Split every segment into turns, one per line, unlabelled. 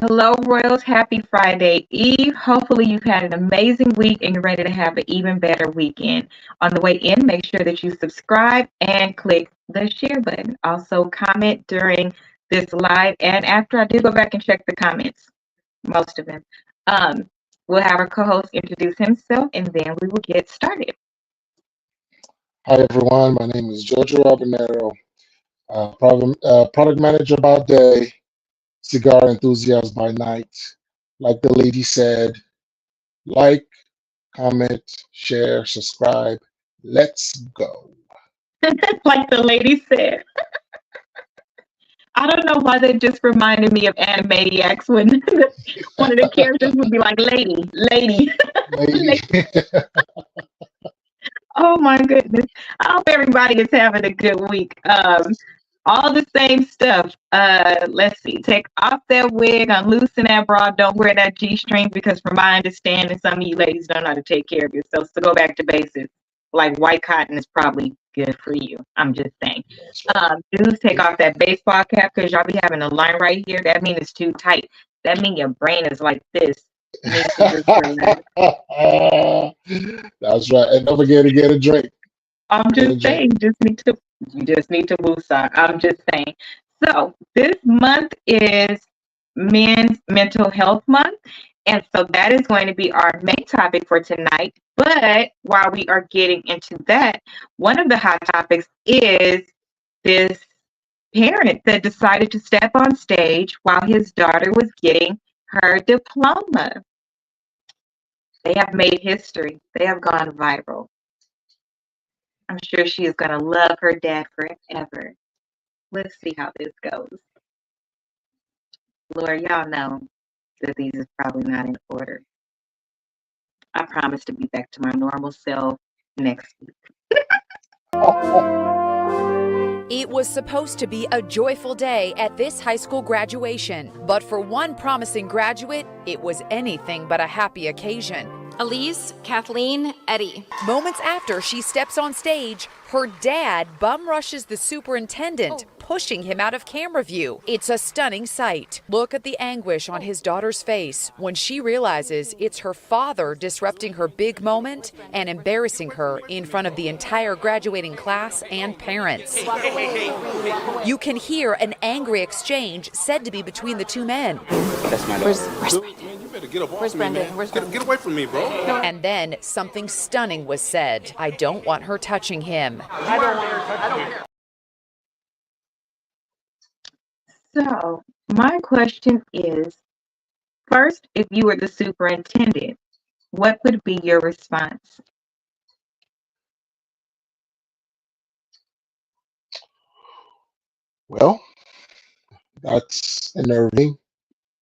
Hello, Royals. Happy Friday Eve. Hopefully, you've had an amazing week and you're ready to have an even better weekend. On the way in, make sure that you subscribe and click the share button. Also, comment during this live and after. I do go back and check the comments, most of them. Um, we'll have our co-host introduce himself and then we will get started.
Hi everyone, my name is Jojo Habanero, product manager by day, cigar enthusiast by night. Like the lady said, like, comment, share, subscribe. Let's go.
Like the lady said. I don't know why that just reminded me of Animaniacs when one of the characters would be like, lady, lady.
Lady.
Oh my goodness. I hope everybody is having a good week. All the same stuff. Let's see. Take off that wig, unloosen that bra, don't wear that G-string because from my understanding, some of you ladies don't know how to take care of yourselves. So go back to basics. Like white cotton is probably good for you. I'm just saying. Dudes, take off that baseball cap because y'all be having a line right here. That means it's too tight. That means your brain is like this.
That's right. And don't forget to get a drink.
I'm just saying, you just need to woosah. I'm just saying. So this month is Men's Mental Health Month. And so that is going to be our main topic for tonight. But while we are getting into that, one of the hot topics is this parent that decided to step on stage while his daughter was getting her diploma. They have made history. They have gone viral. I'm sure she is going to love her dad forever. Let's see how this goes. Lord, y'all know that these is probably not in order. I promise to be back to my normal self next week.
It was supposed to be a joyful day at this high school graduation, but for one promising graduate, it was anything but a happy occasion.
Elise, Kathleen, Eddie.
Moments after she steps on stage, her dad bum rushes the superintendent, pushing him out of camera view. It's a stunning sight. Look at the anguish on his daughter's face when she realizes it's her father disrupting her big moment and embarrassing her in front of the entire graduating class and parents. You can hear an angry exchange said to be between the two men.
That's my
Where's
Get up off
Where's
me,
Brendan?
man.
Where's
Get away from me, bro.
And then something stunning was said. I don't want her touching him.
So my question is, first, if you were the superintendent, what would be your response?
Well, that's unnerving.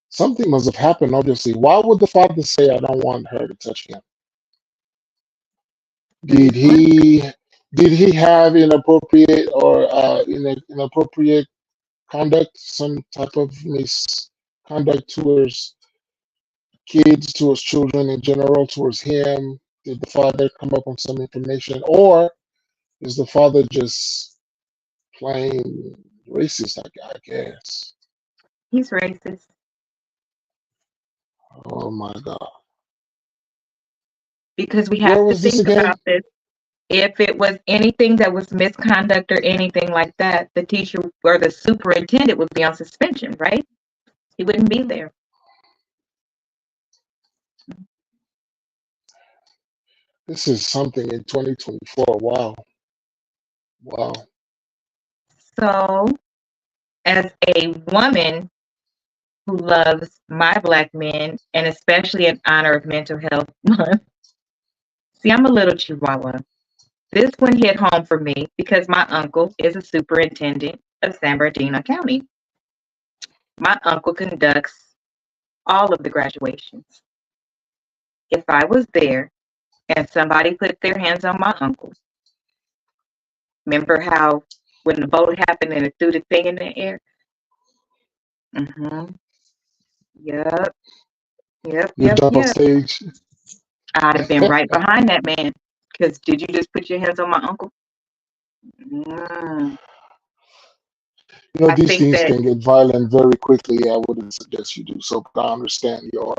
Something must have happened, obviously. Why would the father say, I don't want her to touch him? Did he have inappropriate or inappropriate conduct, some type of misconduct towards kids, towards children in general, towards him? Did the father come up on some information, or is the father just plain racist? I guess.
He's racist.
Oh my God.
Because we
Where
have to
was this
think
again?
about this. If it was anything that was misconduct or anything like that, the teacher or the superintendent would be on suspension, right? He wouldn't be there.
This is something in 2024. Wow. Wow.
So, as a woman who loves my Black men, and especially in honor of Mental Health Month, see, I'm a little chihuahua. This one hit home for me because my uncle is a superintendent of San Bernardino County. My uncle conducts all of the graduations. If I was there and somebody put their hands on my uncle, remember how when the vote happened and it threw the thing in the air? Mm-hmm. Yep.
You jump on stage.
I'd have been right behind that man. Because did you just put your hands on my uncle?
You know,
I
these
think
things
that
can get violent very quickly. I wouldn't suggest you do so, but I understand your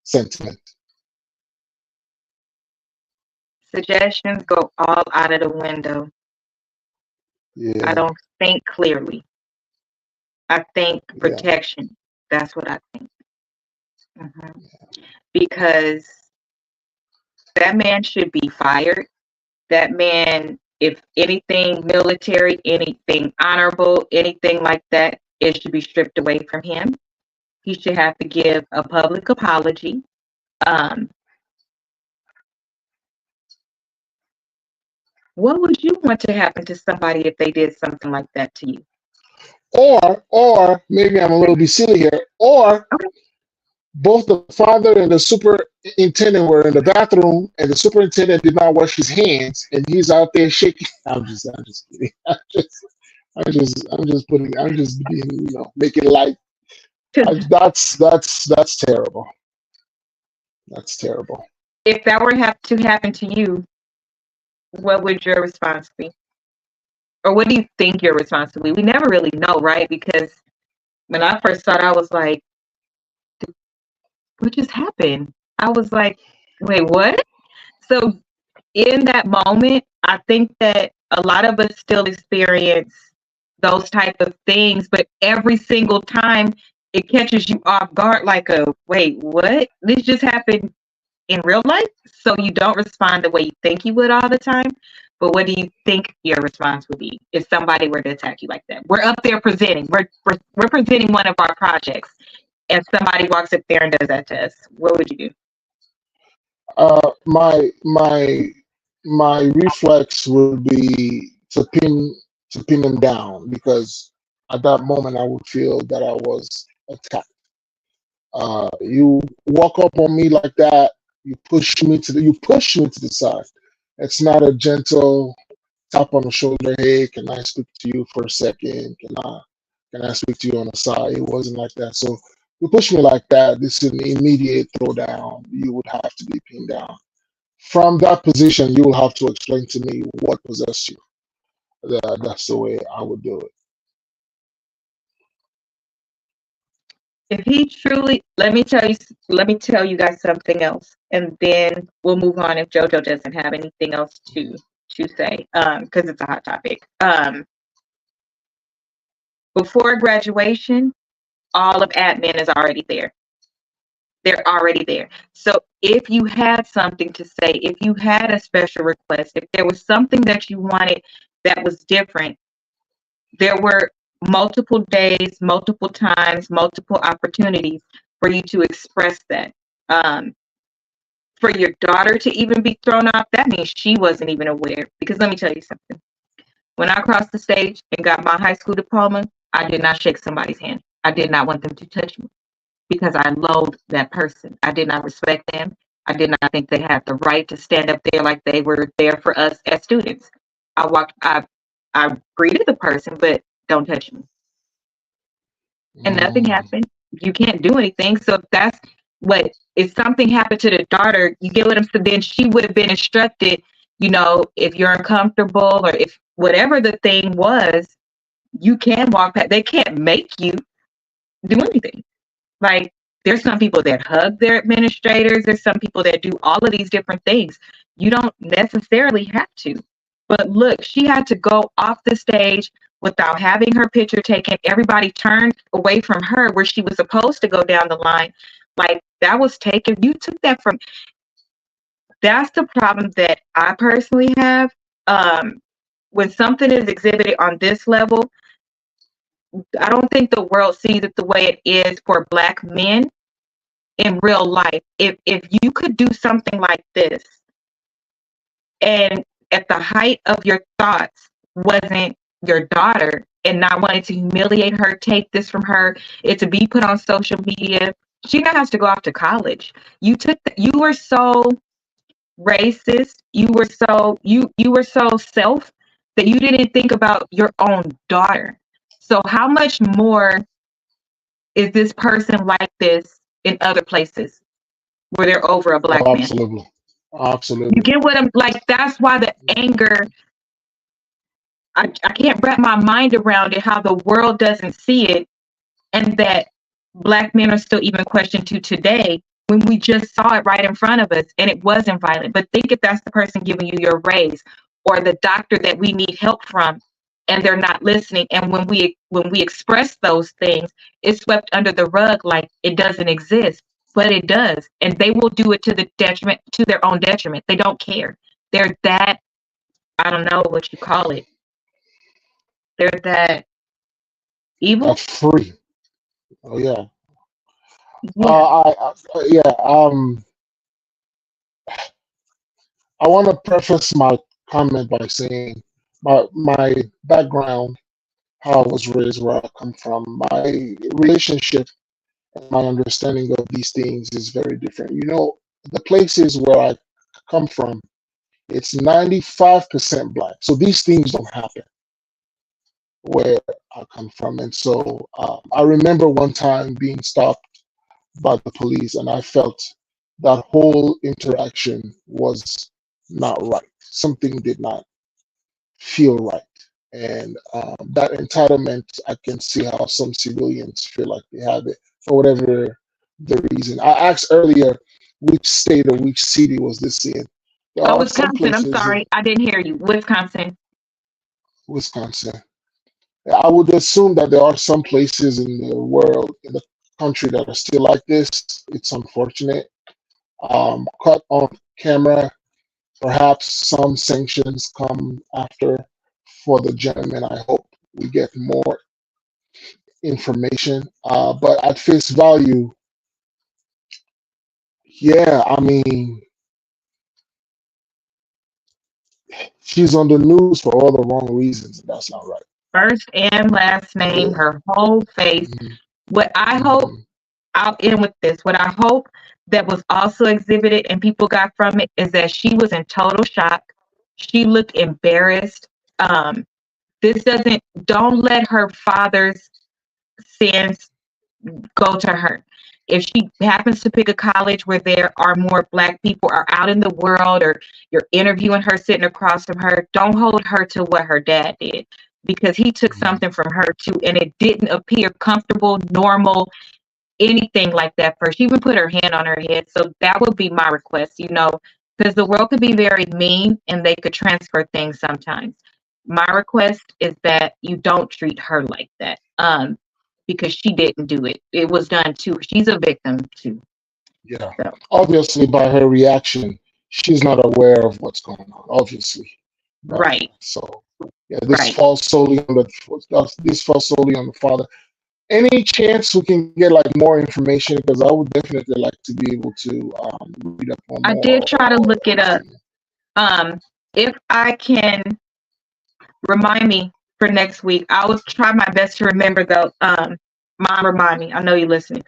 sentiment.
suggestions go all out of the window. I
Yeah,
don't think clearly. I think
yeah.
protection. That's what I think. Mhm. Because that man should be fired. That man, if anything military, anything honorable, anything like that, it should be stripped away from him. He should have to give a public apology. Um, what would you want to happen to somebody if they did something like that to you?
Or maybe I'm a little bit silly here. Or
Okay.
both the father and the superintendent were in the bathroom, and the superintendent did not wash his hands, and he's out there shaking. I'm just kidding. I'm just being, making light.
'Cause
That's terrible. That's terrible.
if that were to happen to you, what would your response be? Or what do you think your response would be? We never really know, right? Because when I first saw it, I was like, what just happened? I was like, wait, what? So in that moment, I think that a lot of us still experience those type of things, but every single time it catches you off guard, like a wait, what? This just happened in real life? So you don't respond the way you think you would all the time. But what do you think your response would be if somebody were to attack you like that? We're up there presenting. We're presenting one of our projects, and somebody walks up there and does that to us. What would you do?
My reflex would be to pin him down, because at that moment I would feel that I was attacked. You walk up on me like that, you push me to the side. It's not a gentle tap on the shoulder. Hey, can I speak to you for a second? Can I speak to you on the side? It wasn't like that. So you push me like that, this is an immediate throwdown. You would have to be pinned down. From that position, you will have to explain to me what possessed you. That's the way I would do it.
If he truly, let me tell you guys something else, and then we'll move on if JoJo doesn't have anything else to say, because it's a hot topic. Before graduation, all of admin is already there. They're already there. So if you had something to say, if you had a special request, if there was something that you wanted that was different, there were multiple days, multiple times, multiple opportunities for you to express that. For your daughter to even be thrown off, that means she wasn't even aware. Because let me tell you something. When I crossed the stage and got my high school diploma, I did not shake somebody's hand. I did not want them to touch me because I loathed that person. I did not respect them. I did not think they had the right to stand up there like they were there for us as students. I greeted the person, but don't touch me. And nothing
Mm,
happened. You can't do anything. So if that's what, if something happened to the daughter, you get what I'm saying, then she would have been instructed, if you're uncomfortable or if whatever the thing was, you can walk past. They can't make you do anything. Like, there's some people that hug their administrators. There's some people that do all of these different things. You don't necessarily have to. But look, she had to go off the stage without having her picture taken. Everybody turned away from her where she was supposed to go down the line. Like, that was taken. You took that from. That's the problem that I personally have. When something is exhibited on this level, I don't think the world sees it the way it is for Black men in real life. If you could do something like this, and at the height of your thoughts wasn't your daughter, and not wanting to humiliate her, take this from her, it to be put on social media, she now has to go off to college. You were so racist, you were so self that you didn't think about your own daughter. So how much more is this person like this in other places where they're over a Black
oh,
man?
absolutely.
You
Absolutely.
get what I'm like? That's why the anger. I can't wrap my mind around it, how the world doesn't see it, and that Black men are still even questioned to today when we just saw it right in front of us and it wasn't violent. But think if that's the person giving you your raise, or the doctor that we need help from, and they're not listening. And when we express those things, it's swept under the rug like it doesn't exist, but it does. And they will do it to their own detriment. They don't care. They're that, I don't know what you call it. They're that evil.
free. Oh yeah.
Yeah.
I want to preface my comment by saying my background, how I was raised, where I come from, my relationship and my understanding of these things is very different. You know, the places where I come from, it's 95% Black. So these things don't happen where I come from. And so I remember one time being stopped by the police, and I felt that whole interaction was not right. Something did not feel right. And that entitlement, I can see how some civilians feel like they have it for whatever the reason. I asked earlier which state or which city was this in. There
Oh,
are some
Wisconsin. I'm
places
sorry.
in
I didn't hear you. Wisconsin.
Wisconsin. I would assume that there are some places in the world, in the country, that are still like this. It's unfortunate. Caught on camera, perhaps some sanctions come after for the gentleman. I hope we get more information. But at face value, yeah, I mean, she's on the news for all the wrong reasons, and that's not right.
First and last name,
Yeah.
her whole face.
Mhm,
What I hope,
mhm,
I'll end with this. What I hope that was also exhibited and people got from it is that she was in total shock. She looked embarrassed. Um, don't let her father's sins go to her. If she happens to pick a college where there are more Black people are out in the world, or you're interviewing her sitting across from her, don't hold her to what her dad did, because he took
mhm.
something from her too, and it didn't appear comfortable, normal, anything like that for her. She even put her hand on her head. So that would be my request, because the world could be very mean and they could transfer things sometimes. My request is that you don't treat her like that. Because she didn't do it. It was done to her. She's a victim too.
Yeah.
So
Obviously, by her reaction, she's not aware of what's going on. Obviously, right?
right,
So, yeah,
right.
this falls solely on the father. Any chance we can get like more information? Because I would definitely like to be able to read up on
I
more
did try to look it
or
up.
see.
If I can remind me for next week, I will try my best to remember though. Mom, remind me. I know you're listening.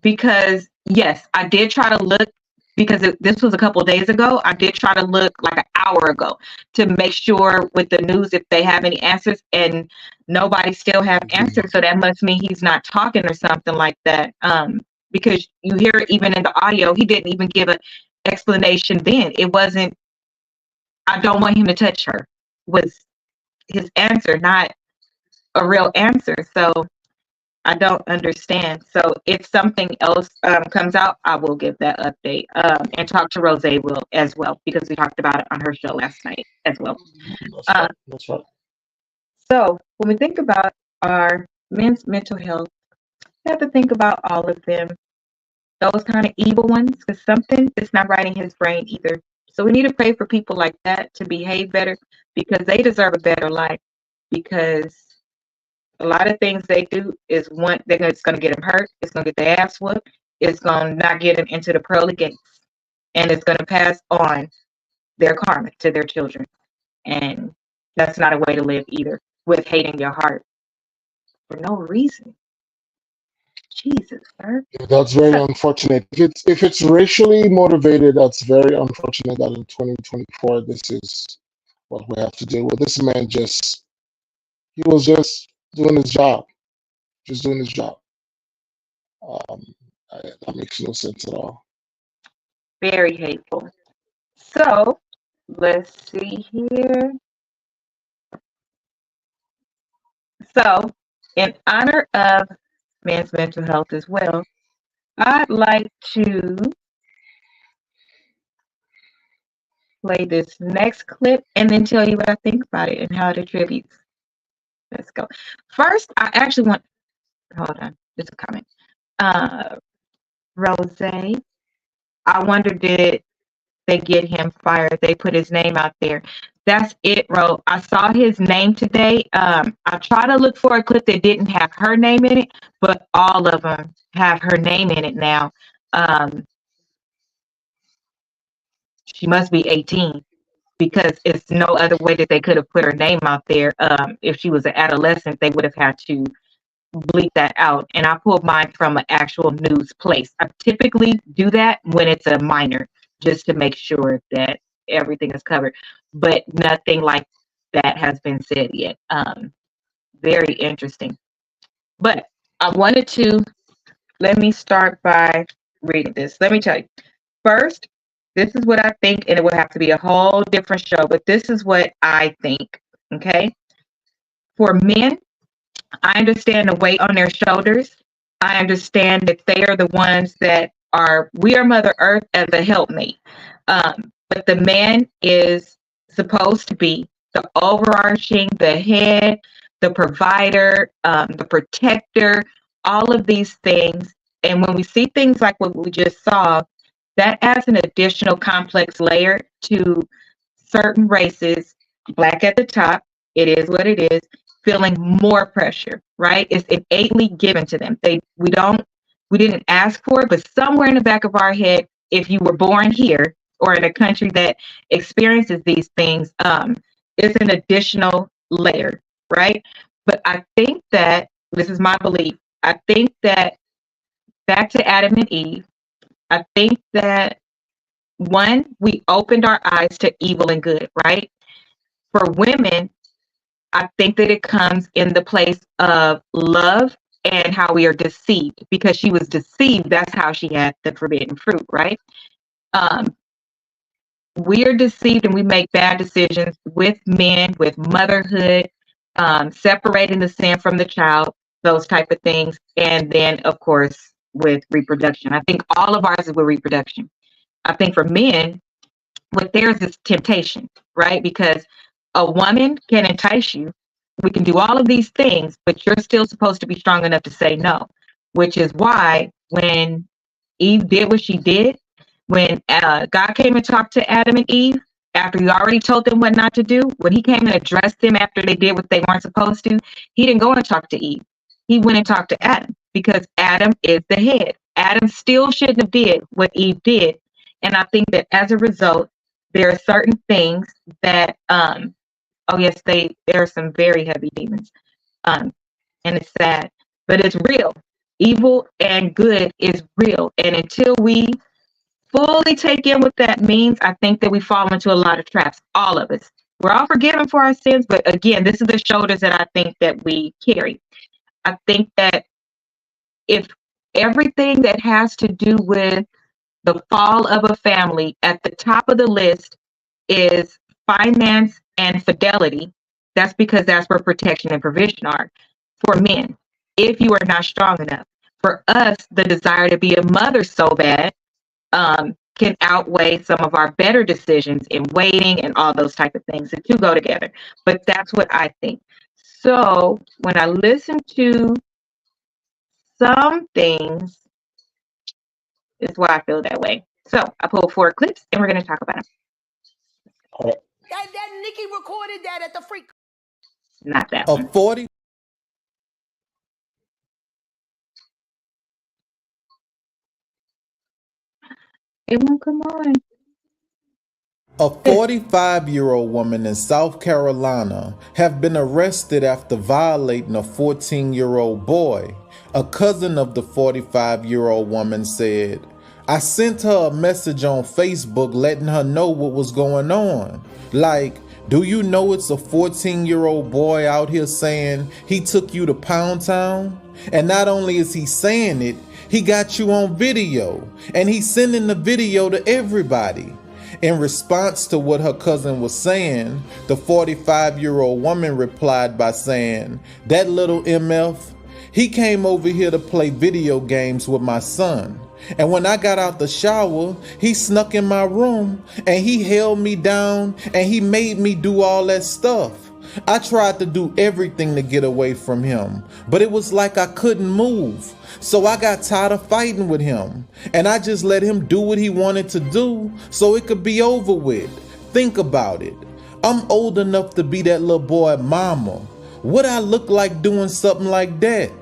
Because yes, I did try to look, because this was a couple of days ago. I did try to look like an hour ago to make sure with the news if they have any answers, and nobody still have
Mhm.
answers. So that must mean he's not talking or something like that. Because you hear it even in the audio, he didn't even give an explanation then. It wasn't, I don't want him to touch her, was his answer, not a real answer. So I don't understand. So if something else comes out, I will give that update, and talk to Rose will as well, because we talked about it on her show last night as well.
That's
Uh,
right. That's right.
so when we think about our men's mental health, we have to think about all of them, those kind of evil ones, because something is not right in his brain either. So we need to pray for people like that to behave better, because they deserve a better life. Because a lot of things they do is it's going to get them hurt. It's going to get their ass whooped. It's going to not get them into the pearly gates, and it's going to pass on their karma to their children. And that's not a way to live either, with hate in your heart for no reason. Jesus, sir.
Yeah, that's very
So
unfortunate. If it's racially motivated, that's very unfortunate that in 2024 this is what we have to deal with. This man he was just doing his job, just doing his job. Um, that makes no sense at all.
very hateful. So let's see here. So, in honor of men's mental health as well, I'd like to play this next clip and then tell you what I think about it and how it attributes. Let's go. First, I actually want, hold on, just a comment. Rose, I wonder, did they get him fired? They put his name out there. That's it, Ro. I saw his name today. I tried to look for a clip that didn't have her name in it, but all of them have her name in it now. She must be 18 because it's no other way that they could have put her name out there. If she was an adolescent, they would have had to bleep that out. And I pulled mine from an actual news place. I typically do that when it's a minor, just to make sure that everything is covered. But nothing like that has been said yet. Very interesting. But I wanted to, let me start by reading this. Let me tell you. First, this is what I think, and it would have to be a whole different show, but this is what I think, okay? For men, I understand the weight on their shoulders. I understand that they are the ones that are, we are Mother Earth as a helpmate. But the man is supposed to be the overarching, the head, the provider, the protector, all of these things. And when we see things like what we just saw, that adds an additional complex layer to certain races, Black at the top, it is what it is, feeling more pressure, right? It's innately given to them. We didn't ask for it, but somewhere in the back of our head, if you were born here or in a country that experiences these things, it's an additional layer, right? But I think that, this is my belief, I think that back to Adam and Eve, I think that, one, we opened our eyes to evil and good, right? For women, I think that it comes in the place of love and how we are deceived. Because she was deceived, that's how she had the forbidden fruit, right? We are deceived and we make bad decisions with men, with motherhood, separating the sin from the child, those type of things. And then, of course, with reproduction. I think all of ours is with reproduction. I think for men, what theirs is temptation, right? Because a woman can entice you. We can do all of these things, but you're still supposed to be strong enough to say no, which is why when Eve did what she did, when God came and talked to Adam and Eve, after he already told them what not to do, when he came and addressed them after they did what they weren't supposed to, he didn't go and talk to Eve. He went and talked to Adam because Adam is the head. Adam still shouldn't have did what Eve did. And I think that as a result, there are certain things that, oh yes, there are some very heavy demons. And it's sad, but it's real. Evil and good is real. And until we fully take in what that means, I think that we fall into a lot of traps, all of us. We're all forgiven for our sins, but again, this is the shoulders that I think that we carry. I think that if everything that has to do with the fall of a family, at the top of the list is finance and fidelity, that's because that's where protection and provision are for men, if you are not strong enough. For us, the desire to be a mother so bad can outweigh some of our better decisions in waiting and all those type of things. The two go together. But that's what I think. So when I listen to some things, is why I feel that way. So I pulled 4 clips and we're going to talk about them.
All right.
That Nikki recorded that at the freak.
Not that
A
one.
40.
It won't come on.
A 45-year-old woman in South Carolina have been arrested after violating a 14-year-old boy. A cousin of the 45-year-old woman said, "I sent her a message on Facebook letting her know what was going on. Like, do you know it's a 14-year-old boy out here saying he took you to Pound Town? And not only is he saying it, he got you on video. And he's sending the video to everybody. In response to what her cousin was saying, the 45-year-old woman replied by saying, "That little MF, he came over here to play video games with my son. And when I got out the shower, he snuck in my room and he held me down and he made me do all that stuff. I tried to do everything to get away from him, but it was like I couldn't move. So I got tired of fighting with him and I just let him do what he wanted to do so it could be over with. Think about it. I'm old enough to be that little boy mama. Would I look like doing something like that?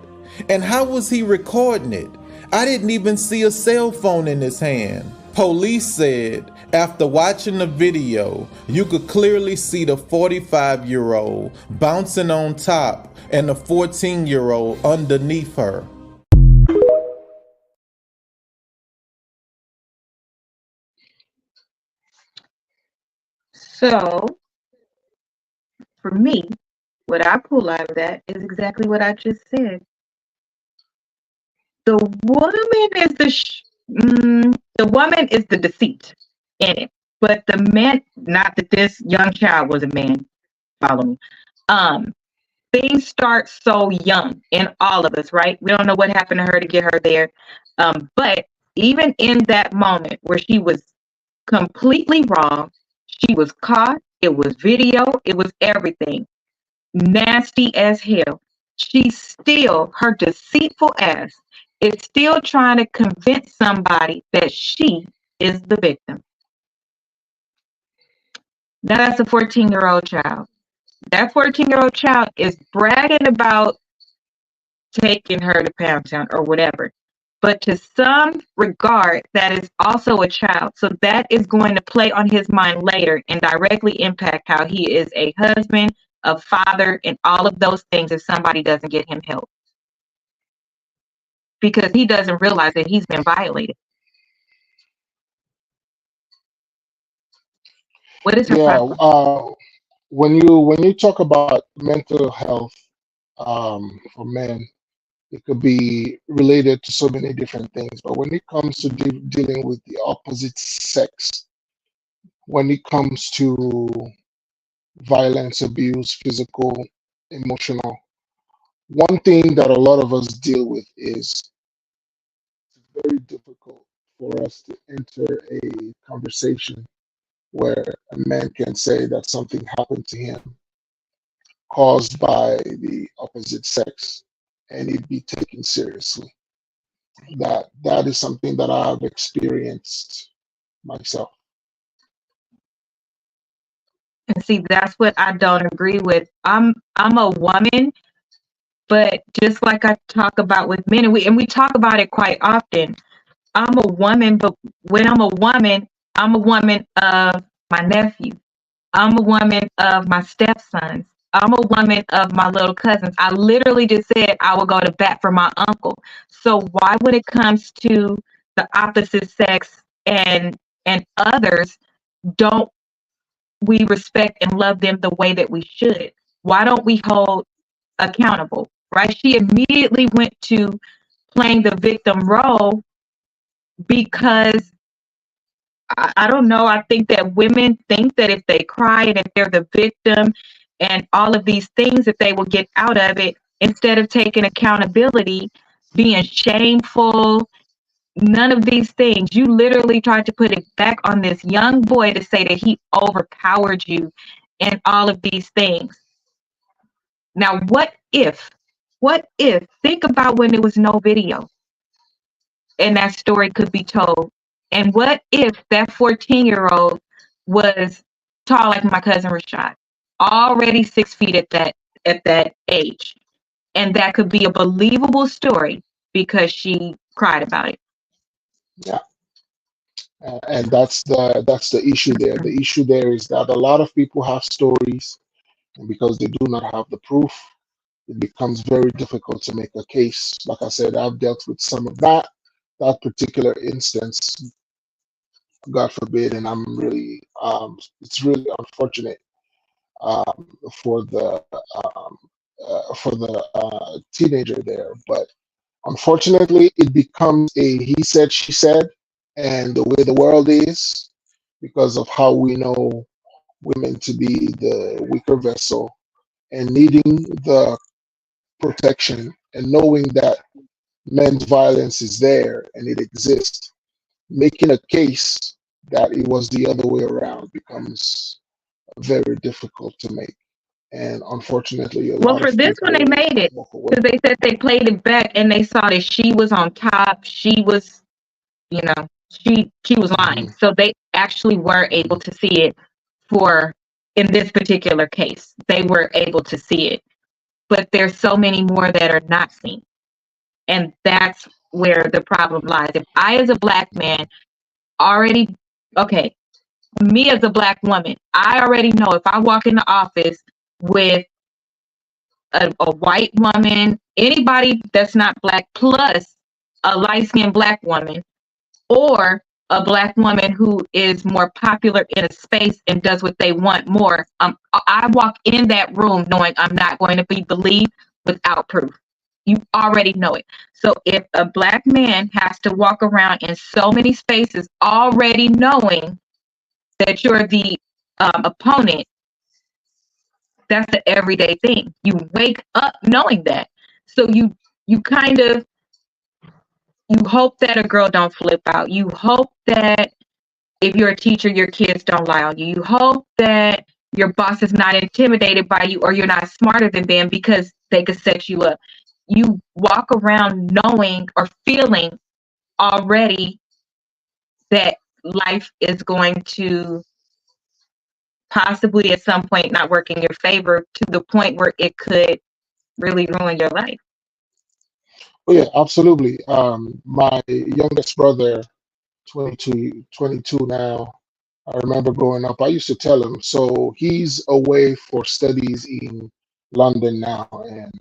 And how was he recording it? I didn't even see a cell phone in his hand." Police said after watching the video, you could clearly see the 45-year-old bouncing on top and the 14-year-old underneath her.
So, for me, what I pull out of that is exactly what I just said. The woman is the woman is the deceit in it, but the man, not that this young child was a man. Follow me. Things start so young in all of us, right? We don't know what happened to her to get her there, but even in that moment where she was completely wrong, she was caught. It was video. It was everything. Nasty as hell. She's still, her deceitful ass is still trying to convince somebody that she is the victim. Now that's a 14-year-old child. That 14-year-old child is bragging about taking her to Pound Town or whatever. But to some regard, that is also a child. So that is going to play on his mind later and directly impact how he is a husband, a father, and all of those things if somebody doesn't get him help. Because he doesn't realize that he's been violated. What is her problem?
When you talk about mental health for men, it could be related to so many different things. But when it comes to dealing with the opposite sex, when it comes to violence, abuse, physical, emotional, one thing that a lot of us deal with is it's very difficult for us to enter a conversation where a man can say that something happened to him caused by the opposite sex and it be taken seriously. That is something that I've experienced myself.
And see, that's what I don't agree with. I'm a woman, but just like I talk about with men, and we talk about it quite often. I'm a woman, but when I'm a woman of my nephew. I'm a woman of my stepsons. I'm a woman of my little cousins. I literally just said I will go to bat for my uncle. So why, when it comes to the opposite sex and others, don't we respect and love them the way that we should? Why don't we hold accountable? Right? She immediately went to playing the victim role because I don't know. I think that women think that if they cry and if they're the victim and all of these things, that they will get out of it instead of taking accountability, being shameful, none of these things. You literally tried to put it back on this young boy to say that he overpowered you and all of these things. Now, what if, think about when there was no video and that story could be told. And what if that 14-year-old was tall like my cousin Rashad, already 6 feet at that age, and that could be a believable story because she cried about it.
Yeah, and that's the issue there. The issue there is that a lot of people have stories, and because they do not have the proof, it becomes very difficult to make a case. Like I said, I've dealt with some of that particular instance, God forbid, and I'm really it's really unfortunate for the teenager there. But unfortunately, it becomes a he said, she said, and the way the world is, because of how we know women to be the weaker vessel and needing the protection and knowing that men's violence is there and it exists. Making a case that it was the other way around becomes very difficult to make. And unfortunately, a
Well,
lot
for
of
this one, they
people
made it
walk away.
because they said they played it back and they saw that she was on top. She was, you know, she was lying.
Mhm,
So they actually were able
mhm.
to see it for in this particular case. They were able to see it. But there's so many more that are not seen. And that's where the problem lies. If I, as a black man, already, okay, me as a black woman, I already know if I walk in the office with a white woman, anybody that's not black, plus a light-skinned black woman, or a black woman who is more popular in a space and does what they want more, I walk in that room knowing I'm not going to be believed without proof. You already know it. So if a black man has to walk around in so many spaces already knowing that you're the opponent, that's the everyday thing. You wake up knowing that. So you kind of, you hope that a girl don't flip out. You hope that if you're a teacher, your kids don't lie on you. You hope that your boss is not intimidated by you or you're not smarter than them because they could set you up. You walk around knowing or feeling already that life is going to possibly at some point not work in your favor to the point where it could really ruin your life.
Oh yeah, absolutely. My youngest brother, 22 now. I remember growing up, I used to tell him, so he's away for studies in London now. And,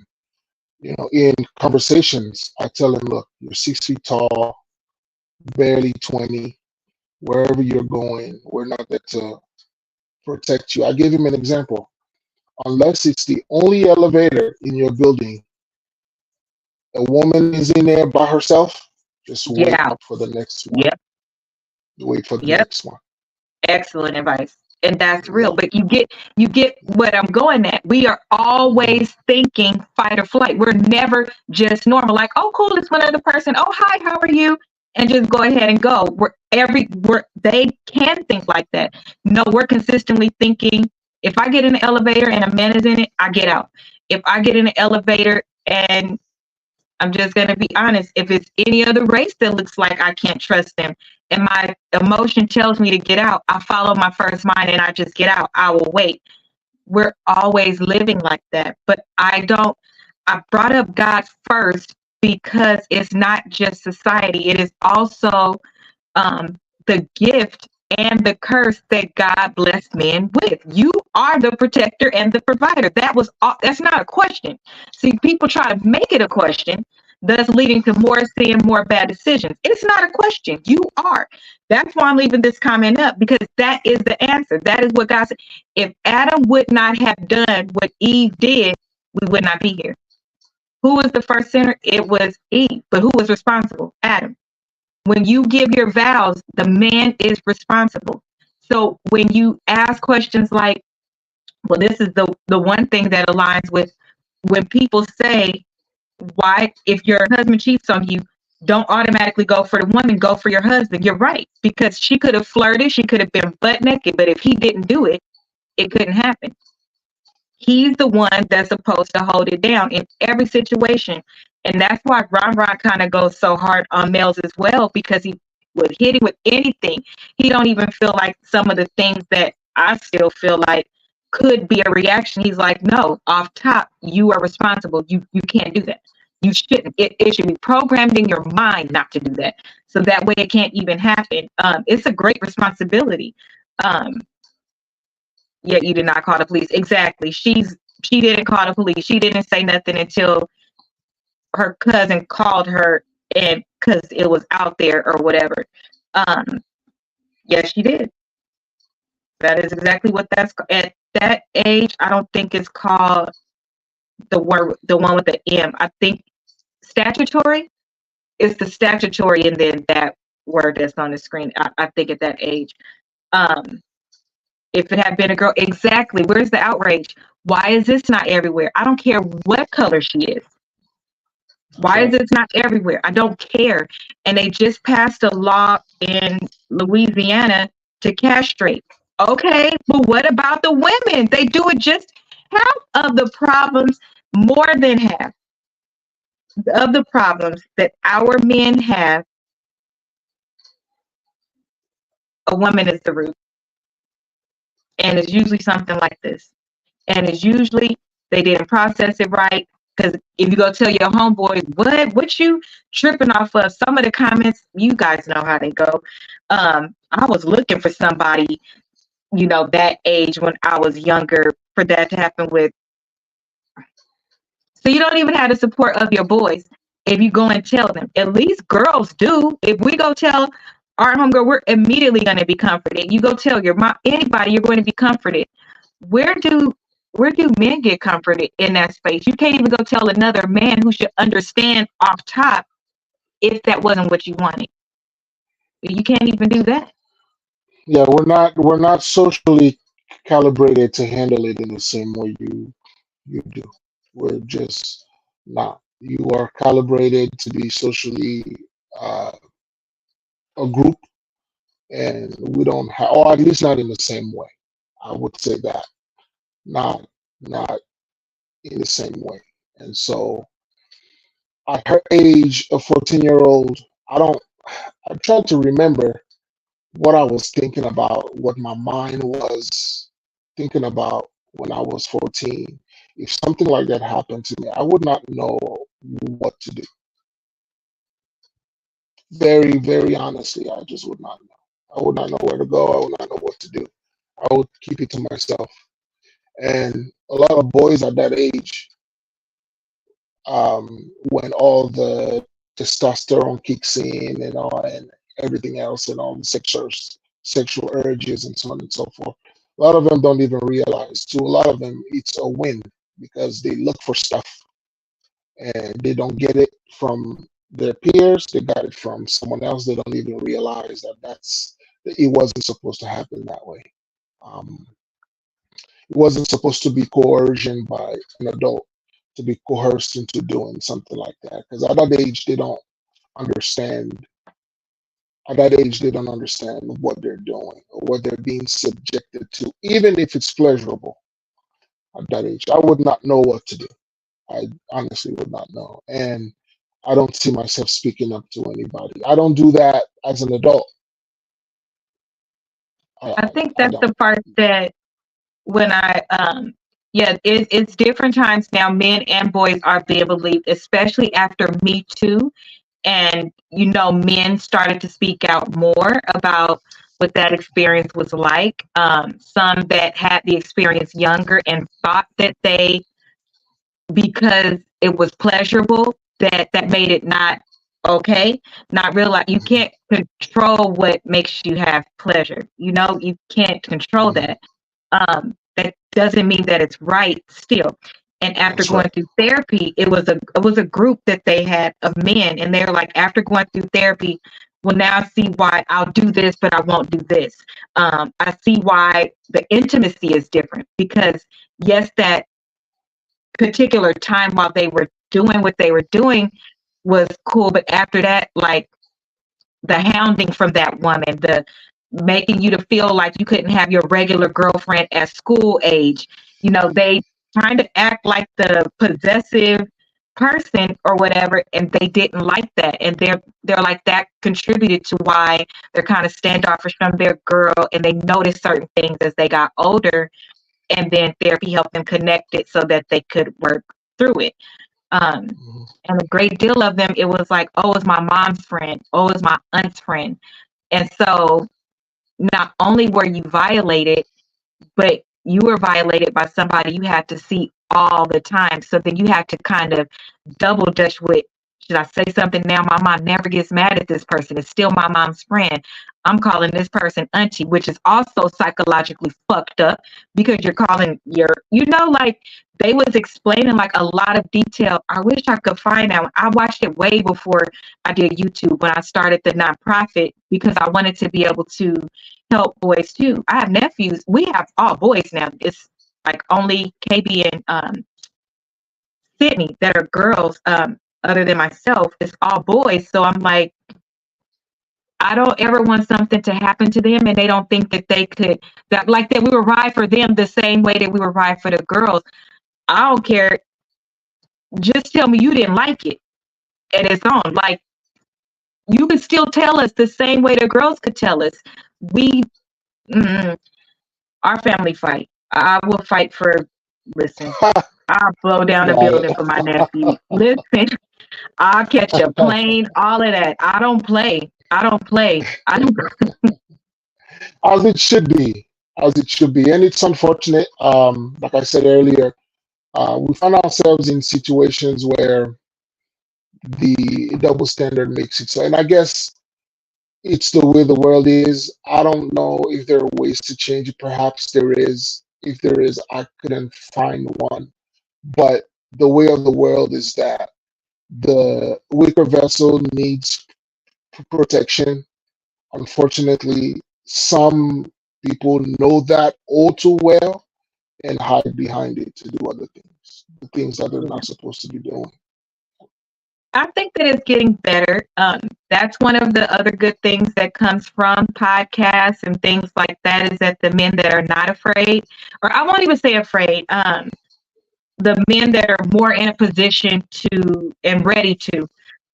in conversations, I tell him, look, you're 6 feet tall, barely 20, wherever you're going, we're not there to protect you. I gave him an example. Unless it's the only elevator in your building, a woman is in there by herself, just
Get
wait
out.
for the next one.
Yep.
Wait for the
Yep.
next one.
Excellent advice. And that's real.
Yeah.
But you get what I'm going at. We are always thinking fight or flight. We're never just normal, like, oh cool, it's one other person. Oh hi, how are you? And just go ahead and go. They can think like that. No, we're consistently thinking, if I get in the elevator and a man is in it, I get out. If I get in the elevator and I'm just going to be honest, if it's any other race that looks like I can't trust them and my emotion tells me to get out, I follow my first mind and I just get out. I will wait. We're always living like that. But I brought up God first because it's not just society, it is also the gift and the curse that God blessed men with. You are the protector and the provider. That's not a question. See, people try to make it a question, thus leading to more sin, more bad decisions. It's not a question. You are. That's why I'm leaving this comment up, because that is the answer. That is what God said. If Adam would not have done what Eve did, we would not be here. Who was the first sinner? It was Eve. But who was responsible? Adam. When you give your vows, the man is responsible. So when you ask questions like, well, this is the one thing that aligns with when people say, why, if your husband cheats on you, don't automatically go for the woman, go for your husband. You're right, because she could have flirted, she could have been butt naked, but if he didn't do it, it couldn't happen. He's the one that's supposed to hold it down in every situation. And that's why Ron kind of goes so hard on males as well, because he would hit him with anything. He don't even feel like some of the things that I still feel like could be a reaction. He's like, no, off top, you are responsible. You can't do that. You shouldn't. It should be programmed in your mind not to do that. So that way it can't even happen. It's a great responsibility. Yeah, you did not call the police. Exactly. She didn't call the police. She didn't say nothing until her cousin called her, and because it was out there or whatever. Yes, she did. That is exactly what that's at that age. I don't think it's called the one with the M. I think statutory is the statutory, and then that word that's on the screen. I think at that age. If it had been a girl, exactly. Where's the outrage? Why is this not everywhere? I don't care what color she is. Why is this not everywhere? I don't care. And they just passed a law in Louisiana to castrate. Okay, but what about the women? They do it just half of the problems, more than half of the problems that our men have, a woman is the root. And it's usually something like this. And it's usually they didn't process it right. Because if you go tell your homeboy, what you tripping off of, some of the comments, you guys know how they go. I was looking for somebody, that age when I was younger for that to happen with. So you don't even have the support of your boys if you go and tell them. At least girls do. If we go tell our homegirl, we're immediately going to be comforted. You go tell your mom, anybody, you're going to be comforted. Where do men get comforted in that space? You can't even go tell another man who should understand off top if that wasn't what you wanted. You can't even do that.
Yeah, we're not socially calibrated to handle it in the same way you do. We're just not. You are calibrated to be socially a group, and we don't have, or at least not in the same way. I would say that not in the same way. And so at her age, a 14-year-old, I tried to remember what I was thinking about, what my mind was thinking about when I was 14. If something like that happened to me, I would not know what to do. Very, very honestly, I just would not know. I would not know where to go. I would not know what to do. I would keep it to myself. And a lot of boys at that age, when all the testosterone kicks in and all and everything else and all the sexual urges and so on and so forth, a lot of them don't even realize. To a lot of them, it's a win because they look for stuff and they don't get it from their peers. They got it from someone else. They don't even realize that it wasn't supposed to happen that way. It wasn't supposed to be coercion by an adult to be coerced into doing something like that. Because at that age, they don't understand. At that age, they don't understand what they're doing or what they're being subjected to, even if it's pleasurable. At that age, I would not know what to do. I honestly would not know. And I don't see myself speaking up to anybody. I don't do that as an adult.
I think that's the part that when it's different times now. Men and boys are being believed, especially after Me Too. And, men started to speak out more about what that experience was like. Some that had the experience younger and thought that because it was pleasurable, that made it not okay. Not realize you can't control what makes you have pleasure. You can't control that. That doesn't mean that it's right still. And after going through therapy, it was a group that they had of men, and they're like, after going through therapy, well, now I see why I'll do this, but I won't do this. I see why the intimacy is different because yes, that particular time while they were doing what they were doing was cool, but after that, like the hounding from that woman, the making you to feel like you couldn't have your regular girlfriend at school age, they trying to act like the possessive person or whatever, and they didn't like that, and they're like that contributed to why they're kind of standoffish from their girl, and they noticed certain things as they got older, and then therapy helped them connect it so that they could work through it. And a great deal of them, it was like, oh, it's my mom's friend, oh, it's my aunt's friend. And so not only were you violated, but you were violated by somebody you had to see all the time. So then you have to kind of double dutch with, Should I say something now? My mom never gets mad at this person. It's still my mom's friend. I'm calling this person auntie, which is also psychologically fucked up because you're calling your, like they was explaining like a lot of detail. I wish I could find out. I watched it way before I did YouTube when I started the nonprofit because I wanted to be able to help boys too. I have nephews. We have all boys now. It's like only KB and Sydney that are girls. Other than myself, it's all boys. So I'm like, I don't ever want something to happen to them and they don't think that they could, that we would ride for them the same way that we would ride for the girls. I don't care. Just tell me you didn't like it and it's on. Like, you could still tell us the same way the girls could tell us. Our family fight. I will fight for, listen, I'll blow down a building for my nephew. Listen, I'll catch a plane, all of that. I don't play.
As it should be. As it should be. And it's unfortunate. Like I said earlier, we find ourselves in situations where the double standard makes it so. And I guess it's the way the world is. I don't know if there are ways to change it. Perhaps there is. If there is, I couldn't find one. But the way of the world is that the weaker vessel needs protection. Unfortunately, some people know that all too well and hide behind it to do other things, the things that they're not supposed to be doing.
I think that it's getting better. That's one of the other good things that comes from podcasts and things like that is that the men that are not afraid, or I won't even say afraid, the men that are more in a position to and ready to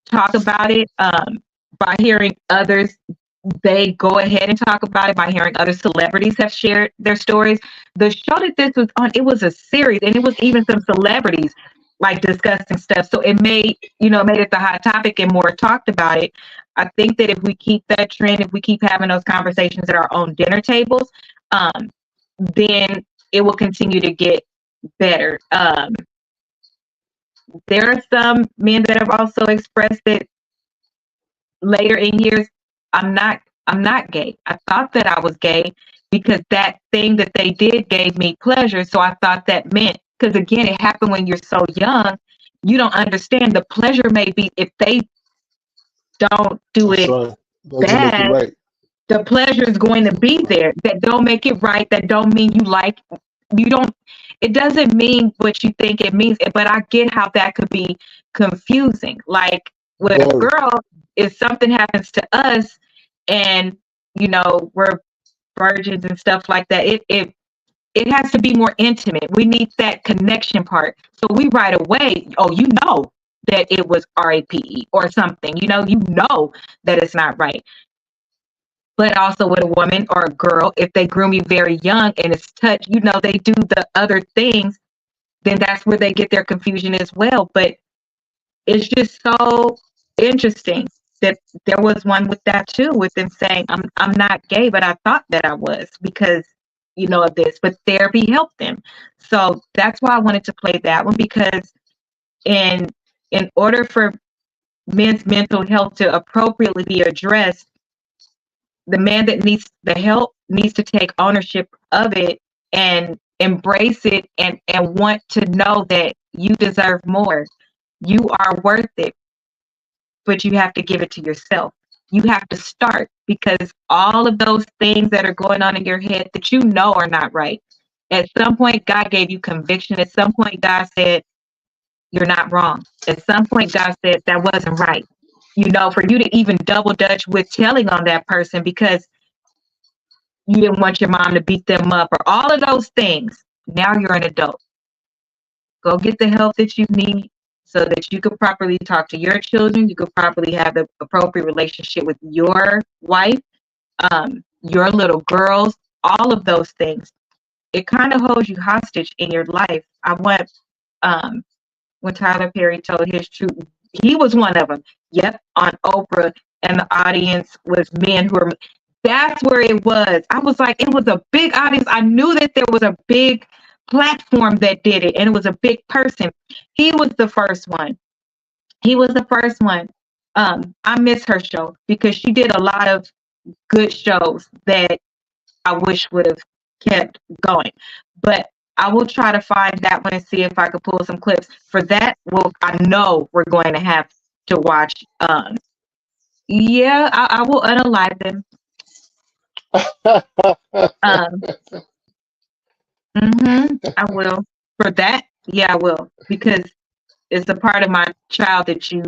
talk about it, by hearing others, they go ahead and talk about it. By hearing other celebrities have shared their stories. The show that this was on, it was a series, and it was even some celebrities like discussing stuff. So it made it the hot topic and more talked about it. I think that if we keep that trend, if we keep having those conversations at our own dinner tables, then it will continue to get better. There are some men that have also expressed that later in years, I'm not gay. I thought that I was gay because that thing that they did gave me pleasure. So I thought that meant, because again, it happened when you're so young, you don't understand the pleasure may be if they don't do it bad, right. The pleasure is going to be there. That don't make it right. That don't mean it doesn't mean what you think it means, but I get how that could be confusing. Like with a girl, if something happens to us and, we're virgins and stuff like that, it has to be more intimate. We need that connection part. So we right away, that it was RAPE or something, that it's not right. But also with a woman or a girl, if they groom you very young and it's touch, they do the other things, then that's where they get their confusion as well. But it's just so interesting that there was one with that too, with them saying, I'm not gay, but I thought that I was because, of this, but therapy helped them. So that's why I wanted to play that one, because in order for men's mental health to appropriately be addressed, the man that needs the help needs to take ownership of it and embrace it and want to know that you deserve more. You are worth it, but you have to give it to yourself. You have to start, because all of those things that are going on in your head that are not right. At some point, God gave you conviction. At some point, God said, you're not wrong. At some point, God said that wasn't right. For you to even double dutch with telling on that person because you didn't want your mom to beat them up or all of those things. Now you're an adult. Go get the help that you need so that you could properly talk to your children. You could properly have the appropriate relationship with your wife, your little girls, all of those things. It kind of holds you hostage in your life. I want, when Tyler Perry told his truth, he was one of them. Yep, on Oprah, and the audience was men who were, that's where it was. I was like, it was a big audience. I knew that there was a big platform that did it, and it was a big person. He was the first one. He was the first one. I miss her show because she did a lot of good shows that I wish would have kept going. But I will try to find that one and see if I could pull some clips. For that, well, I know we're going to have to watch. Yeah, I will unalive them. I will. For that, yeah, I will. Because it's a part of my child that you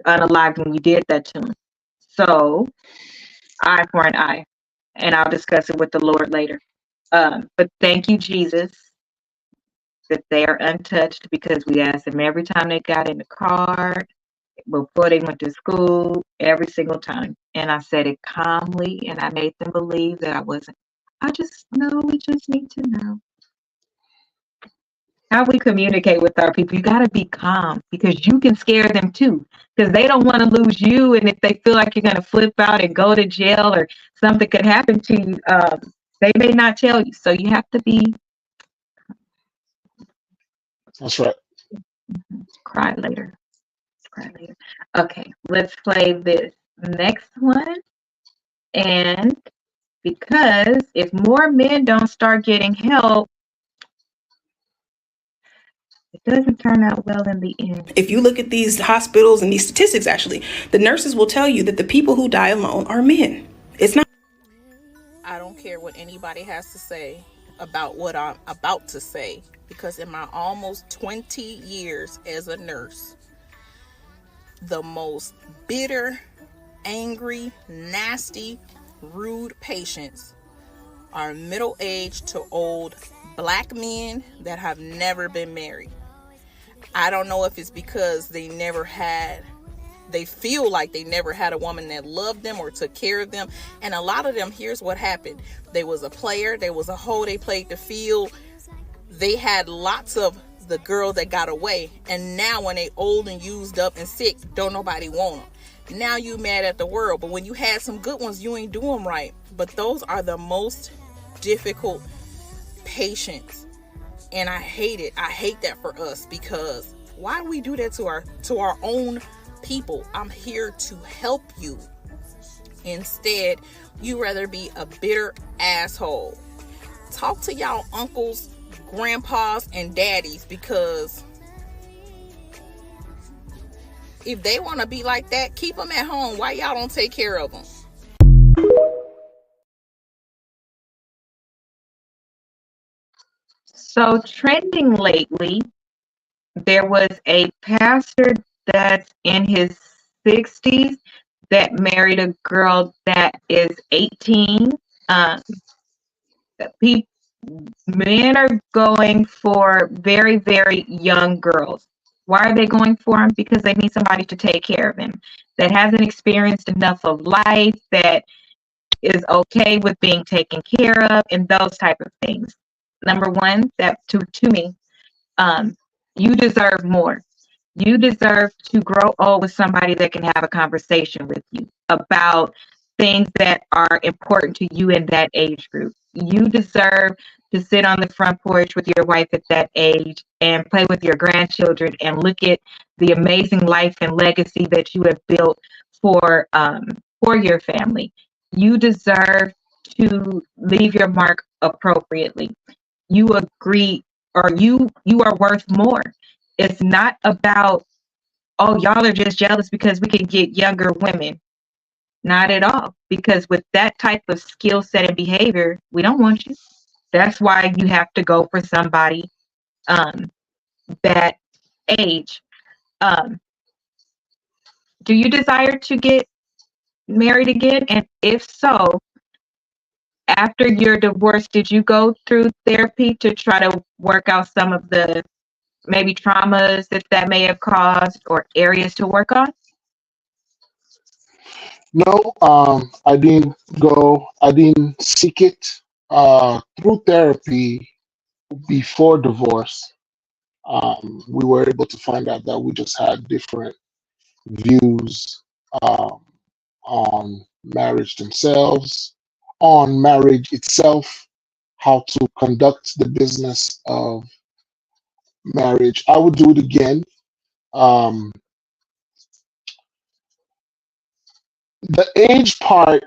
unalived when you did that to him. So, eye for an eye. And I'll discuss it with the Lord later. But thank you, Jesus, that they are untouched, because we asked them every time they got in the car, before they went to school, every single time. And I said it calmly, and I made them believe that I wasn't. I just know, we just need to know how we communicate with our people. You got to be calm, because you can scare them too, because they don't want to lose you. And if they feel like you're going to flip out and go to jail or something could happen to you, they may not tell you. So you have to be.
That's right.
Cry later. Cry later. Okay, let's play this next one. And because if more men don't start getting help, it doesn't turn out well in the end.
If you look at these hospitals and these statistics, actually, the nurses will tell you that the people who die alone are men. It's not.
I don't care what anybody has to say about what I'm about to say, because in my almost 20 years as a nurse, the most bitter, angry, nasty, rude patients are middle-aged to old Black men that have never been married. I don't know if it's because they feel like they never had a woman that loved them or took care of them. And a lot of them, here's what happened. They was a player, they was a hoe, they played the field. They had lots of the girl that got away. And now when they old and used up and sick, don't nobody want them. Now you mad at the world. But when you had some good ones, you ain't do them right. But those are the most difficult patients. And I hate it. I hate that for us, because why do we do that to our own people? I'm here to help you. Instead, you rather be a bitter asshole. Talk to y'all uncles, grandpas, and daddies, because if they want to be like that, keep them at home. Why y'all don't take care of them?
So trending lately, there was a pastor that's in his 60s that married a girl that is 18. Men are going for very, very young girls. Why are they going for them? Because they need somebody to take care of them that hasn't experienced enough of life, that is okay with being taken care of, and those type of things. Number one, that to me, you deserve more. You deserve to grow old with somebody that can have a conversation with you about things that are important to you in that age group. You deserve to sit on the front porch with your wife at that age and play with your grandchildren and look at the amazing life and legacy that you have built for your family. You deserve to leave your mark appropriately. You agree, or you are worth more. It's not about, oh, y'all are just jealous because we can get younger women. Not at all. Because with that type of skill set and behavior, we don't want you. That's why you have to go for somebody that age. Do you desire to get married again? And if so, after your divorce, did you go through therapy to try to work out some of the maybe traumas that may have caused, or areas to work on?
No, I didn't go. I didn't seek it through therapy before divorce. We were able to find out that we just had different views on marriage themselves, on marriage itself, how to conduct the business of marriage. I would do it again. The age part,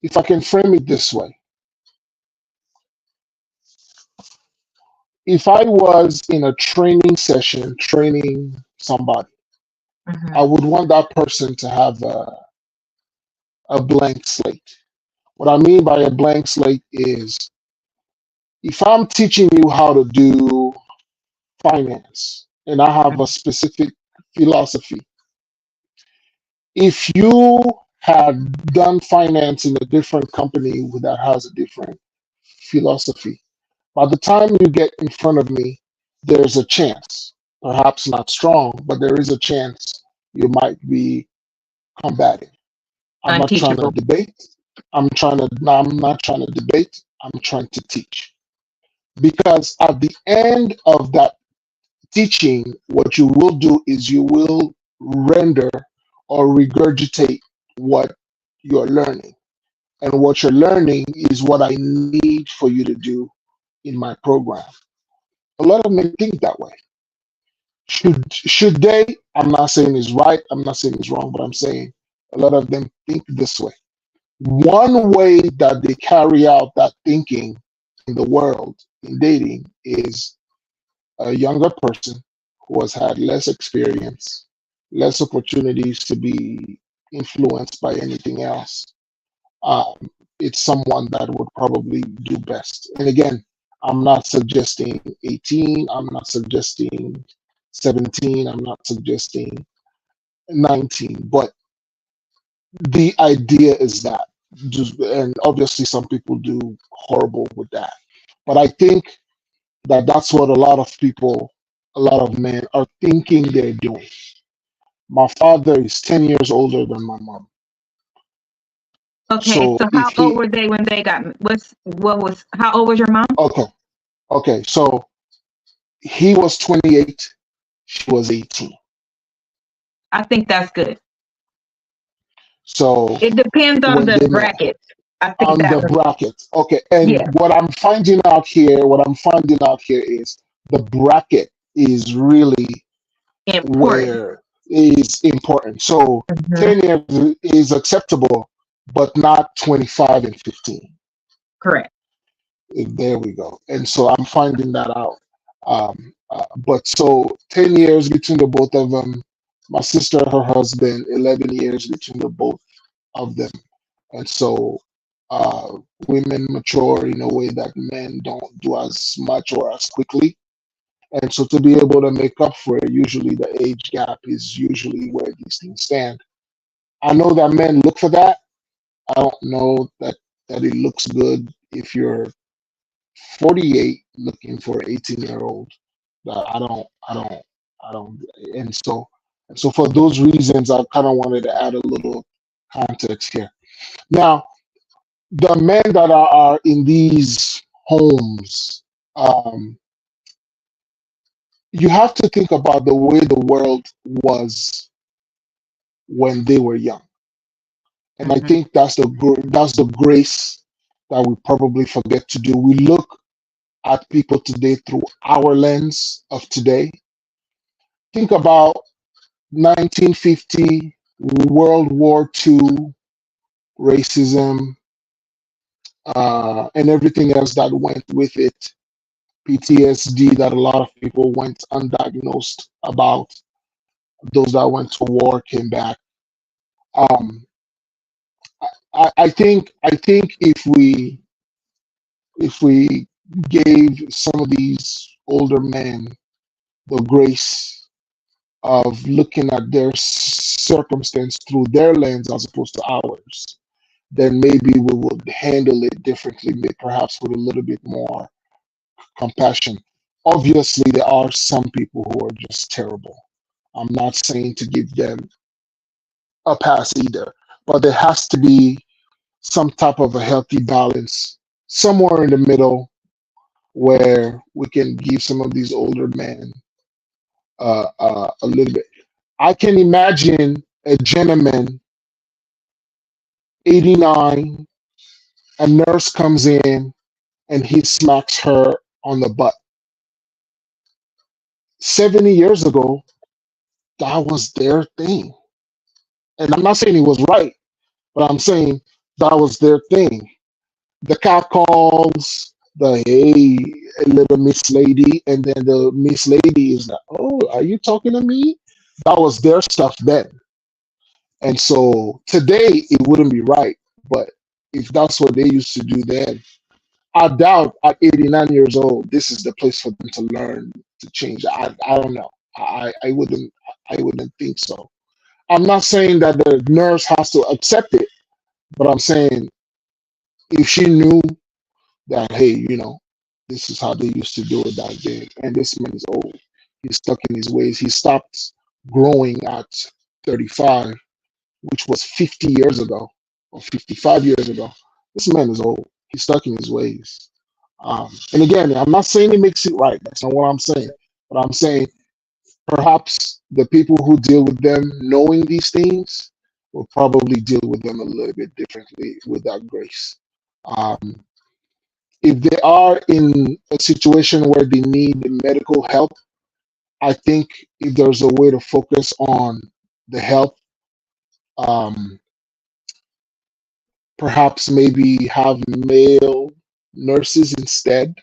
if I can frame it this way, if I was in a training session training somebody, I would want that person to have a blank slate. What I mean by a blank slate is if I'm teaching you how to do finance and I have a specific philosophy, if you had done finance in a different company that has a different philosophy, by the time you get in front of me, there's a chance, perhaps not strong, but there is a chance you might be combating. I'm not trying to
Unteachable.
debate. I'm not trying to debate. I'm trying to teach. Because at the end of that teaching, what you will do is you will render or regurgitate what you're learning. And what you're learning is what I need for you to do in my program. A lot of men think that way. Should they? I'm not saying it's right. I'm not saying it's wrong, but I'm saying a lot of them think this way. One way that they carry out that thinking in the world in dating is a younger person who has had less experience, less opportunities to be influenced by anything else. Um, it's someone that would probably do best. And again, I'm not suggesting 18, I'm not suggesting 17, I'm not suggesting 19, but the idea is that just, and obviously some people do horrible with that. But I think that that's what a lot of people, a lot of men are thinking they're doing. My father is 10 years older than my mom.
Okay, so how old were they when they got? How old was your mom?
Okay, so he was 28, she was 18.
I think that's good.
So
it depends on
when
the
they met,
bracket. I think
on
that
the
was,
bracket. Okay, and
yeah,
what I'm finding out here is the bracket is really
important.
where is important. So
Mhm.
10 years is acceptable, but not 25 and 15.
Correct.
There we go. And so I'm finding that out. But so 10 years between the both of them, my sister, her husband, 11 years between the both of them. And so women mature in a way that men don't do as much or as quickly. And so to be able to make up for it, usually the age gap is usually where these things stand. I know that men look for that. I don't know that it looks good if you're 48 looking for an 18-year-old. I don't. And so for those reasons, I kind of wanted to add a little context here. Now, the men that are in these homes, you have to think about the way the world was when they were young, and I think that's the grace that we probably forget to do. We look at people today through our lens of today. Think about 1950, World War II, racism, and everything else that went with it. PTSD that a lot of people went undiagnosed about. Those that went to war came back. Um, I think if we gave some of these older men the grace of looking at their circumstance through their lens as opposed to ours, then maybe we would handle it differently, perhaps with a little bit more compassion. Obviously, there are some people who are just terrible. I'm not saying to give them a pass either, but there has to be some type of a healthy balance somewhere in the middle where we can give some of these older men a little bit. I can imagine a gentleman, 89, a nurse comes in and he smacks her on the butt. 70 years ago, that was their thing. And I'm not saying he was right, but I'm saying that was their thing. The cat calls, the hey, little Miss Lady, and then the Miss Lady is like, oh, are you talking to me? That was their stuff then. And so today it wouldn't be right. But if that's what they used to do then, I doubt at 89 years old, this is the place for them to learn to change. I don't know. I wouldn't think so. I'm not saying that the nurse has to accept it, but I'm saying if she knew that, hey, this is how they used to do it back then, and this man is old, he's stuck in his ways. He stopped growing at 35, which was 50 years ago or 55 years ago. This man is old. He's stuck in his ways. And again, I'm not saying he makes it right. That's not what I'm saying. But I'm saying perhaps the people who deal with them knowing these things will probably deal with them a little bit differently with that grace. If they are in a situation where they need medical help, I think if there's a way to focus on the health, perhaps maybe have male nurses instead.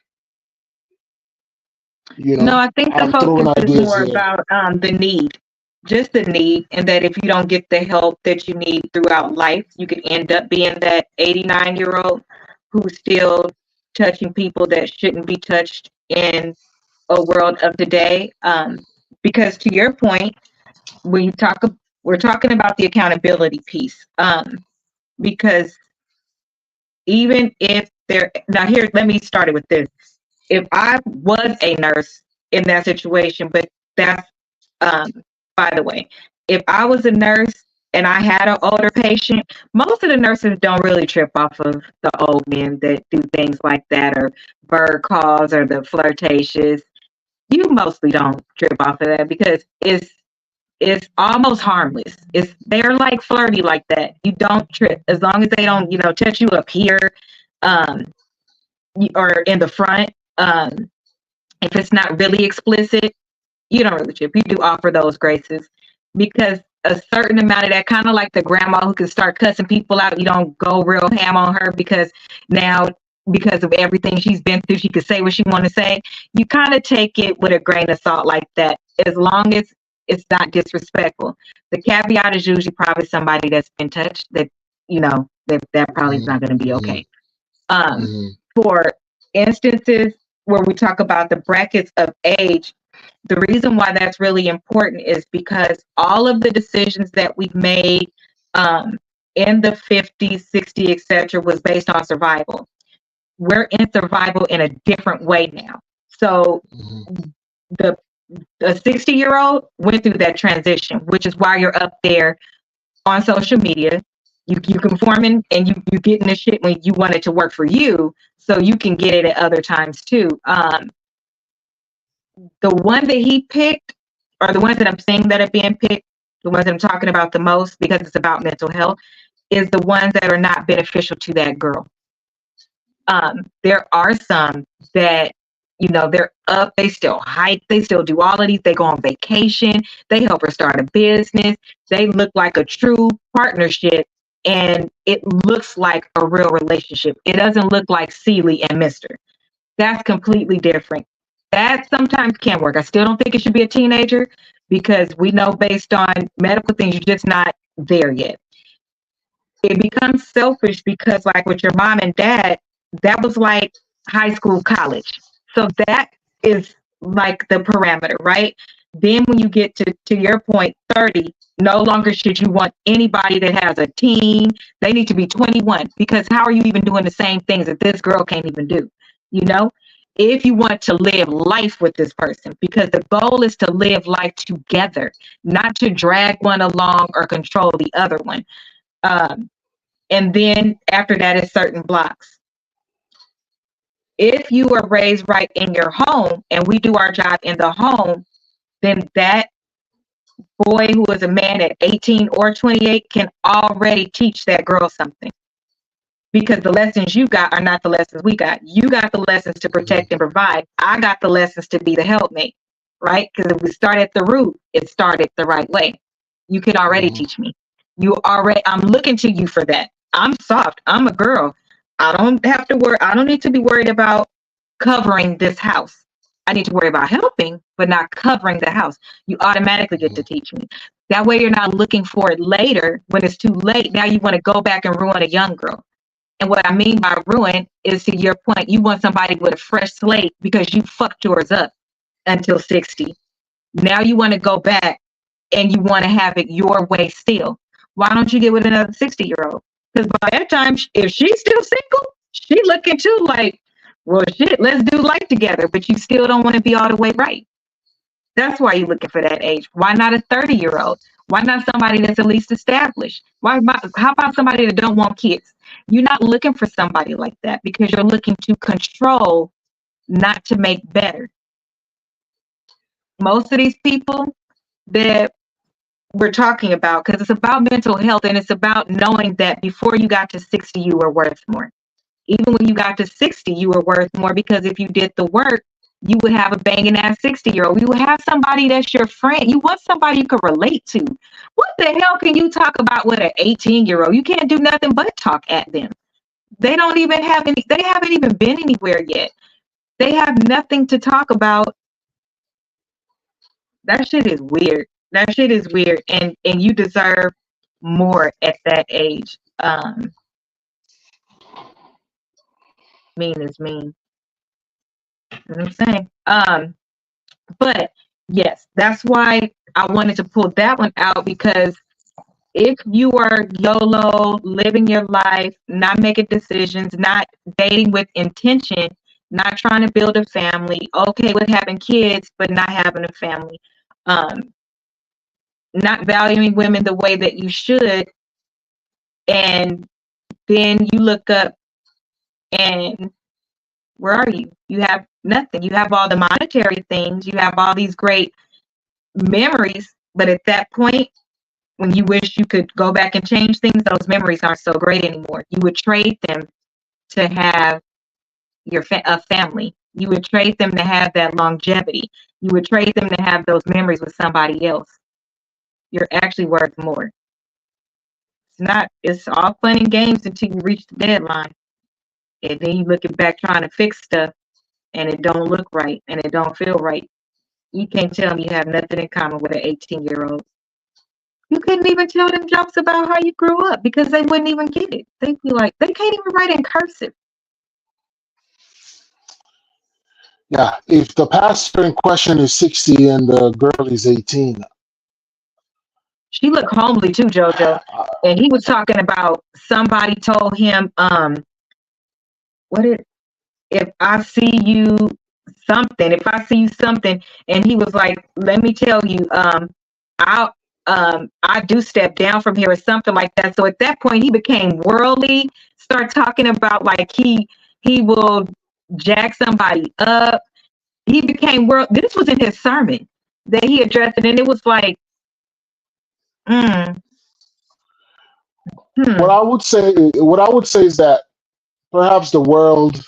No, I think the
I'm throwing
focus is
ideas
more
here.
about the need, just the need, and that if you don't get the help that you need throughout life, you could end up being that 89-year-old who's still touching people that shouldn't be touched in a world of today. Because to your point, when you talk, we're talking about the accountability piece. Because even if now here, let me start it with this. If I was a nurse in that situation, but that's, by the way, if I was a nurse and I had an older patient, most of the nurses don't really trip off of the old men that do things like that, or bird calls, or the flirtatious. You mostly don't trip off of that because it's almost harmless. They're like flirty like that. You don't trip as long as they don't, touch you up here, or in the front. If it's not really explicit, you don't really trip. You do offer those graces because a certain amount of that, kind of like the grandma who can start cussing people out. You don't go real ham on her because now, because of everything she's been through, she could say what she want to say. You kind of take it with a grain of salt like that, as long as it's not disrespectful. The caveat is usually probably somebody that's been touched that, that probably is not going to be okay. For instances where we talk about the brackets of age, the reason why that's really important is because all of the decisions that we've made in the 50s, 60s, etc., was based on survival. We're in survival in a different way now. So the 60-year-old went through that transition, which is why you're up there on social media. You conforming and you getting the shit when you want it to work for you, so you can get it at other times too. The one that he picked, or the ones that I'm seeing that are being picked, the ones that I'm talking about the most because it's about mental health, is the ones that are not beneficial to that girl. There are some that, they're up, they still hike, they still do all of these, they go on vacation, they help her start a business, they look like a true partnership, and it looks like a real relationship. It doesn't look like Celie and Mr. That's completely different. That sometimes can work. I still don't think it should be a teenager because we know based on medical things, you're just not there yet. It becomes selfish because, like with your mom and dad, that was like high school, college. So that is like the parameter, right? Then when you get to your point, 30, no longer should you want anybody that has a teen. They need to be 21, because how are you even doing the same things that this girl can't even do? If you want to live life with this person, because the goal is to live life together, not to drag one along or control the other one. And then after that is certain blocks. If you are raised right in your home and we do our job in the home, then that boy who is a man at 18 or 28 can already teach that girl something. Because the lessons you got are not the lessons we got. You got the lessons to protect and provide. I got the lessons to be the helpmate, right? Because if we start at the root, it started the right way. You could already teach me. I'm looking to you for that. I'm soft. I'm a girl. I don't have to worry. I don't need to be worried about covering this house. I need to worry about helping, but not covering the house. You automatically get to teach me. That way you're not looking for it later when it's too late. Now you want to go back and ruin a young girl. And what I mean by ruin is, to your point, you want somebody with a fresh slate because you fucked yours up until 60. Now you want to go back and you want to have it your way still. Why don't you get with another 60-year-old? Because by that time, if she's still single, she looking too like, well, shit, let's do life together. But you still don't want to be all the way right. That's why you're looking for that age. Why not a 30-year-old? Why not somebody that's at least established? How about somebody that don't want kids? You're not looking for somebody like that because you're looking to control, not to make better. Most of these people that we're talking about, because it's about mental health and it's about knowing that before you got to 60, you were worth more. Even when you got to 60, you were worth more because if you did the work, you would have a banging ass 60-year-old. You would have somebody that's your friend. You want somebody you can relate to. What the hell can you talk about with an 18-year-old? You can't do nothing but talk at them. They don't even have any, they haven't even been anywhere yet. They have nothing to talk about. That shit is weird. That shit is weird. And you deserve more at that age. Mean is mean. You know what I'm saying? But yes, that's why I wanted to pull that one out, because if you are YOLO, living your life, not making decisions, not dating with intention, not trying to build a family, okay with having kids, but not having a family, not valuing women the way that you should, and then you look up and where are you? You have nothing. You have all the monetary things. You have all these great memories. But at that point, when you wish you could go back and change things, those memories aren't so great anymore. You would trade them to have a family. You would trade them to have that longevity. You would trade them to have those memories with somebody else. You're actually worth more. It's all fun and games until you reach the deadline. And then you looking back trying to fix stuff and it don't look right and it don't feel right. You can't tell me you have nothing in common with an 18-year-old. You couldn't even tell them jokes about how you grew up because they wouldn't even get it. They'd be like, they can't even write in cursive.
Yeah, if the pastor in question is 60 and the girl is 18.
She looked homely too, JoJo. And he was talking about somebody told him, if I see you something, and he was like, let me tell you, I do step down from here or something like that. So at that point he became worldly, start talking about like he will jack somebody up. He became world. This was in his sermon that he addressed it, and it was like,
What I would say is that perhaps the world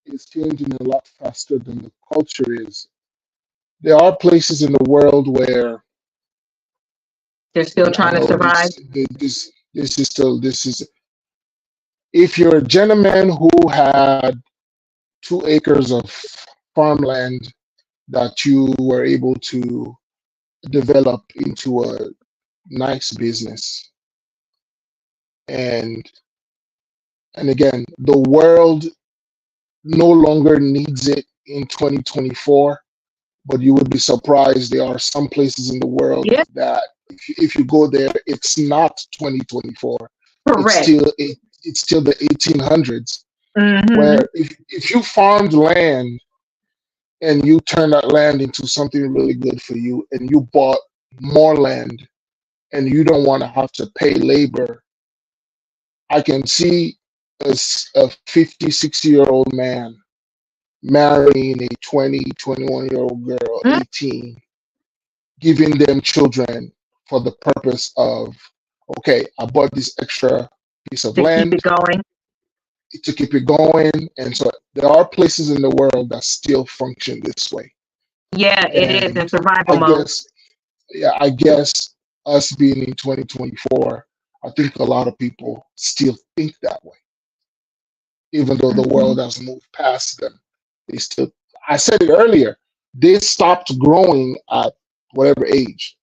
is changing a lot faster than the culture is. There are places in the world where
they're still trying to survive.
This is if you're a gentleman who had 2 acres of farmland that you were able to develop into a nice business, and again, the world no longer needs it in 2024, but you would be surprised there are some places in the world that if you go there, it's not 2024.
Correct.
It's still the 1800s, where if you farmed land and you turn that land into something really good for you, and you bought more land and you don't want to have to pay labor, I can see a 50, 60-year-old man marrying a 20, 21-year-old girl, 18, giving them children for the purpose of, okay, I bought this extra piece of land to keep it going. And so there are places in the world that still function this way.
Yeah, it is in survival mode.
I guess us being in 2024, I think a lot of people still think that way, even though the world has moved past them. They still, I said it earlier, they stopped growing at whatever age,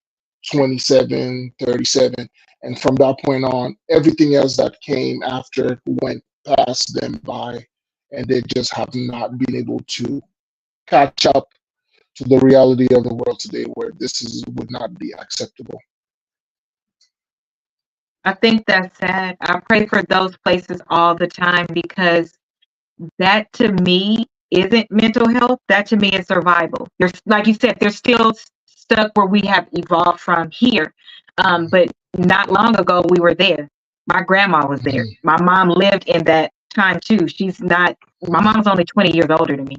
27, 37. And from that point on, everything else that came after went past them by, and they just have not been able to catch up to the reality of the world today where would not be acceptable.
I think that's sad. I pray for those places all the time because that to me isn't mental health. That to me is survival. There's, like you said, they're still stuck where we have evolved from here. But not long ago, we were there. My grandma was there. My mom lived in that time too. My mom's only 20 years older than me.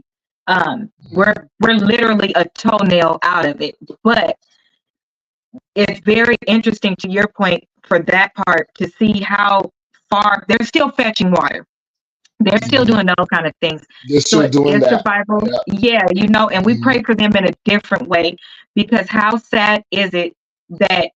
We're literally a toenail out of it. But it's very interesting to your point for that part to see how far they're still fetching water. They're still doing those kind of things.
They're still doing that.
Survival. Yeah, and we pray for them in a different way because how sad is it that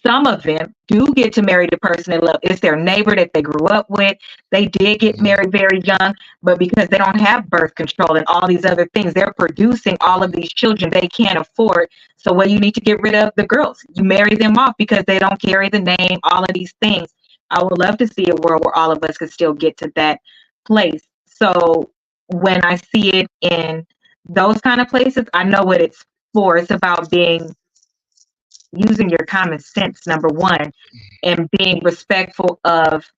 some of them do get to marry the person they love. It's their neighbor that they grew up with. They did get married very young, but because they don't have birth control and all these other things, they're producing all of these children they can't afford. So what you need to get rid of the girls. You marry them off because they don't carry the name, all of these things. I would love to see a world where all of us could still get to that place. So when I see it in those kind of places, I know what it's for. It's about using your common sense, number one, and being respectful of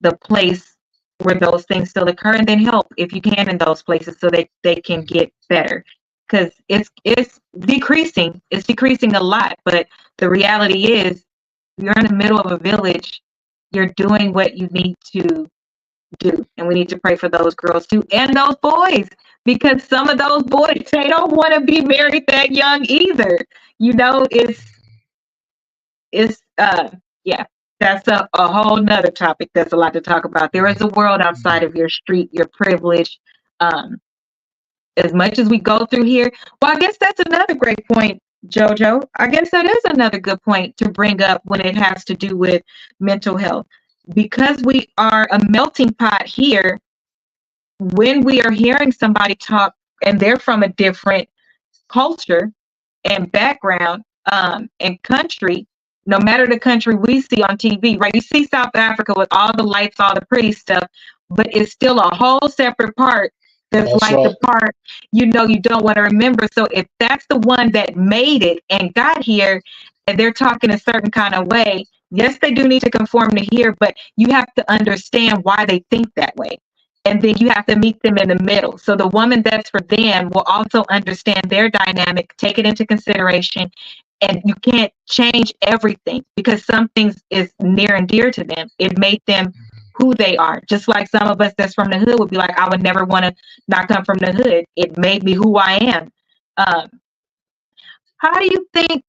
the place where those things still occur, and then help if you can in those places so that they can get better. Because it's decreasing. It's decreasing a lot, but the reality is you're in the middle of a village, you're doing what you need to do. And we need to pray for those girls too, and those boys, because some of those boys, they don't want to be married that young either. Yeah, that's a whole nother topic. That's a lot to talk about. There is a world outside of your street, your privilege. As much as we go through here, well, I guess that's another great point, JoJo. I guess that is another good point to bring up when it has to do with mental health. Because we are a melting pot here, when we are hearing somebody talk and they're from a different culture and background and country, no matter the country we see on TV, right? You see South Africa with all the lights, all the pretty stuff, but it's still a whole separate part that's like right. The part you don't want to remember. So if that's the one that made it and got here and they're talking a certain kind of way, yes, they do need to conform to here, but you have to understand why they think that way. And then you have to meet them in the middle. So the woman that's for them will also understand their dynamic, take it into consideration. And you can't change everything because some things is near and dear to them. It made them who they are. Just like some of us that's from the hood would be like, I would never want to not come from the hood. It made me who I am. How do you think,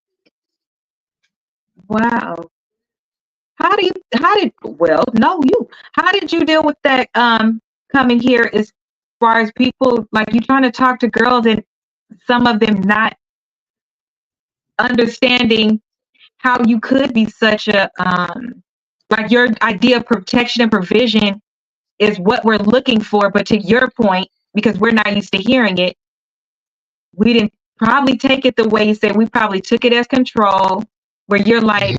wow. How did you deal with that coming here as far as people, like you trying to talk to girls and some of them not understanding how you could be such a, like your idea of protection and provision is what we're looking for, but to your point, because we're not used to hearing it, we didn't probably take it the way you said. We probably took it as control, where you're like,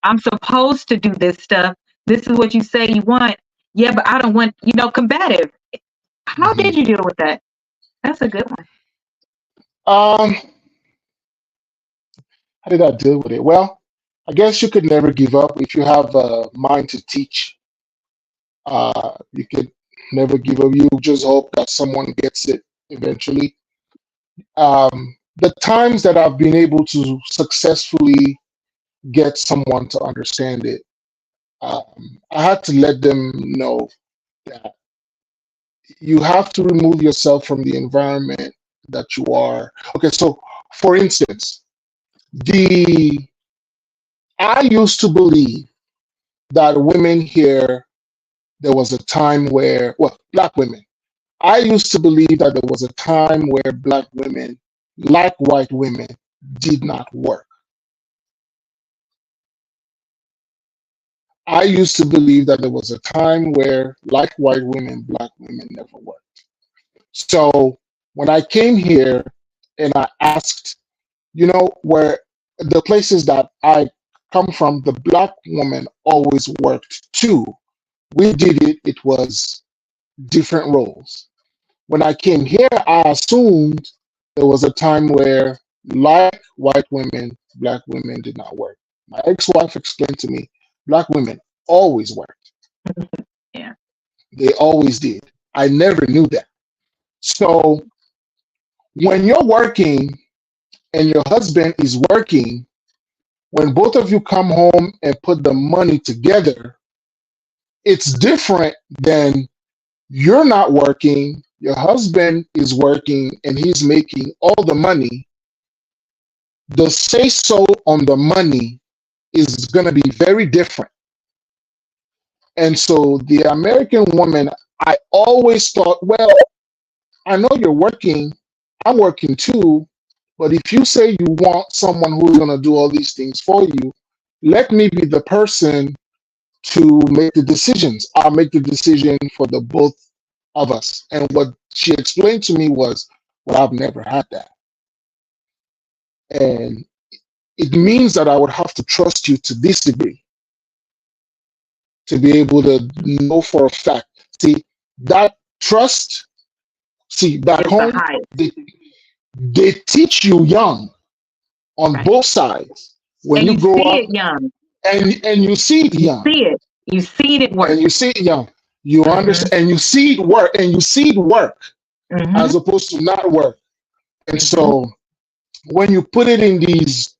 I'm supposed to do this stuff. This is what you say you want. Yeah, but I don't want, combative. How did you deal with that? That's a good one.
How did I deal with it? Well, I guess you could never give up. If you have a mind to teach, you could never give up. You just hope that someone gets it eventually. The times that I've been able to successfully get someone to understand it, I had to let them know that you have to remove yourself from the environment that you are. Okay, so for instance, I used to believe that women here, there was a time where, well, Black women, I used to believe that there was a time where Black women, like white women, did not work. I used to believe that there was a time where, like white women, black women never worked. So when I came here and I asked, where the places that I come from, the black woman always worked too. We did it, it was different roles. When I came here, I assumed there was a time where, like white women, black women did not work. My ex-wife explained to me, black women always worked.
Yeah.
They always did. I never knew that. So when you're working and your husband is working, when both of you come home and put the money together, it's different than you're not working, your husband is working, and he's making all the money. The say so on the money is going to be very different. And so the American woman, I always thought, well, I know you're working, I'm working too, but if you say you want someone who's going to do all these things for you, let me be the person to make the decisions. I'll make the decision for the both of us. And what she explained to me was, well, I've never had that. And it means that I would have to trust you to this degree to be able to know for a fact. See, that trust, back home, they teach you young on both sides. When you grow up,
young.
And you see it young.
You see it work.
And you see it young. You understand, and you see it work, as opposed to not work. And so when you put it in these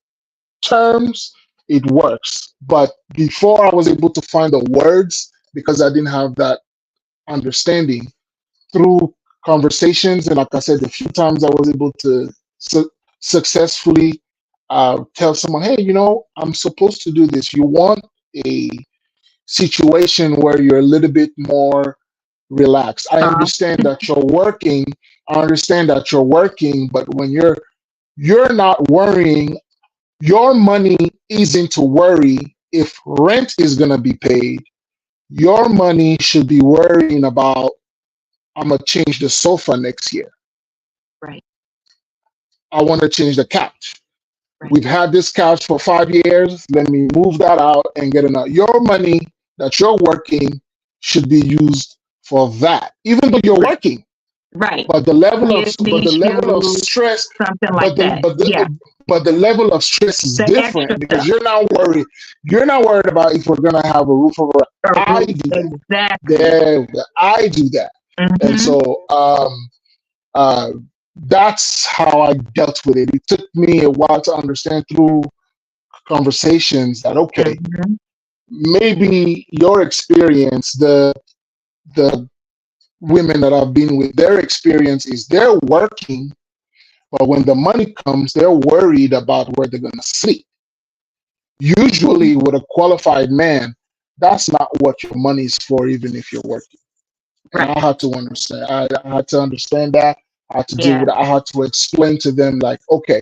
terms, it works. But before I was able to find the words, because I didn't have that understanding, through conversations, and like I said, the few times I was able to successfully tell someone, hey, I'm supposed to do this. You want a situation where you're a little bit more relaxed. I understand that you're working. But when you're not worrying, your money isn't to worry if rent is going to be paid. Your money should be worrying about, I'm going to change the sofa next year.
Right.
I want to change the couch. Right. We've had this couch for 5 years. Let me move that out and get another. Your money that you're working should be used for that, even though you're working.
Right.
But the level of stress,
something like that.
But the level of stress is different because you're not worried. You're not worried about if we're gonna have a roof over. I do that.
Exactly.
I do that. And so that's how I dealt with it. It took me a while to understand through conversations that maybe your experience, the women that I've been with, their experience is they're working, but when the money comes, they're worried about where they're going to sleep. Usually with a qualified man, that's not what your money is for, even if you're working. Right. And I had to understand. I had to understand that. I had to deal with it. I had to explain to them, like, okay,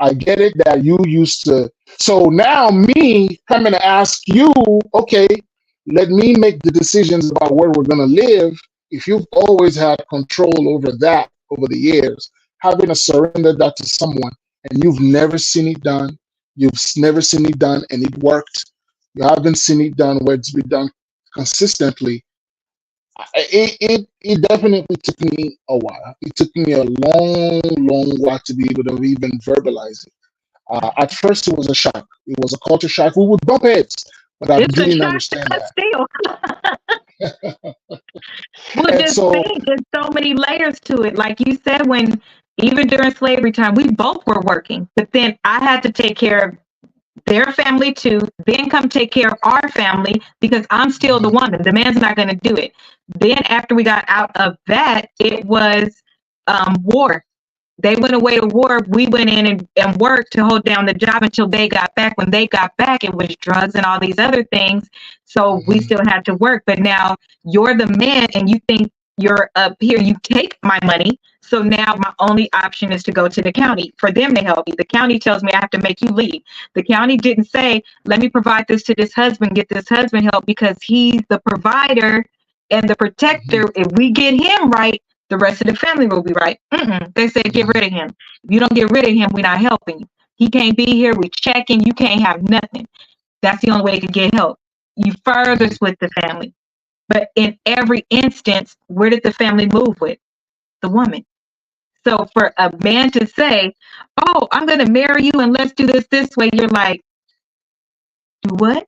I get it that you used to. So now me coming to ask you, okay, let me make the decisions about where we're going to live. If you've always had control over that over the years, having to surrender that to someone and you've never seen it done, and it worked. You haven't seen it done where it's been done consistently. It definitely took me a while. It took me a long while to be able to even verbalize it. At first, it was a shock. It was a culture shock. We would bump heads, but I didn't understand that.
Well, there's so many layers to it. Like you said, when even during slavery time, we both were working, but then I had to take care of their family too, then come take care of our family because I'm still the woman. The man's not going to do it. Then after we got out of that, it was war. They went away to war. We went in and worked to hold down the job until they got back. When they got back, it was drugs and all these other things. So we still had to work. But now you're the man and you think you're up here. You take my money. So now my only option is to go to the county for them to help me. The county tells me I have to make you leave. The county didn't say, let me provide this to this husband, get this husband help, because he's the provider and the protector. If we get him right, the rest of the family will be right. They said, get rid of him. If you don't get rid of him, we're not helping you. He can't be here. We checking. You can't have nothing. That's the only way to get help. You further split the family. But in every instance, where did the family move with? The woman. So for a man to say, oh, I'm going to marry you and let's do this way, you're like, do what?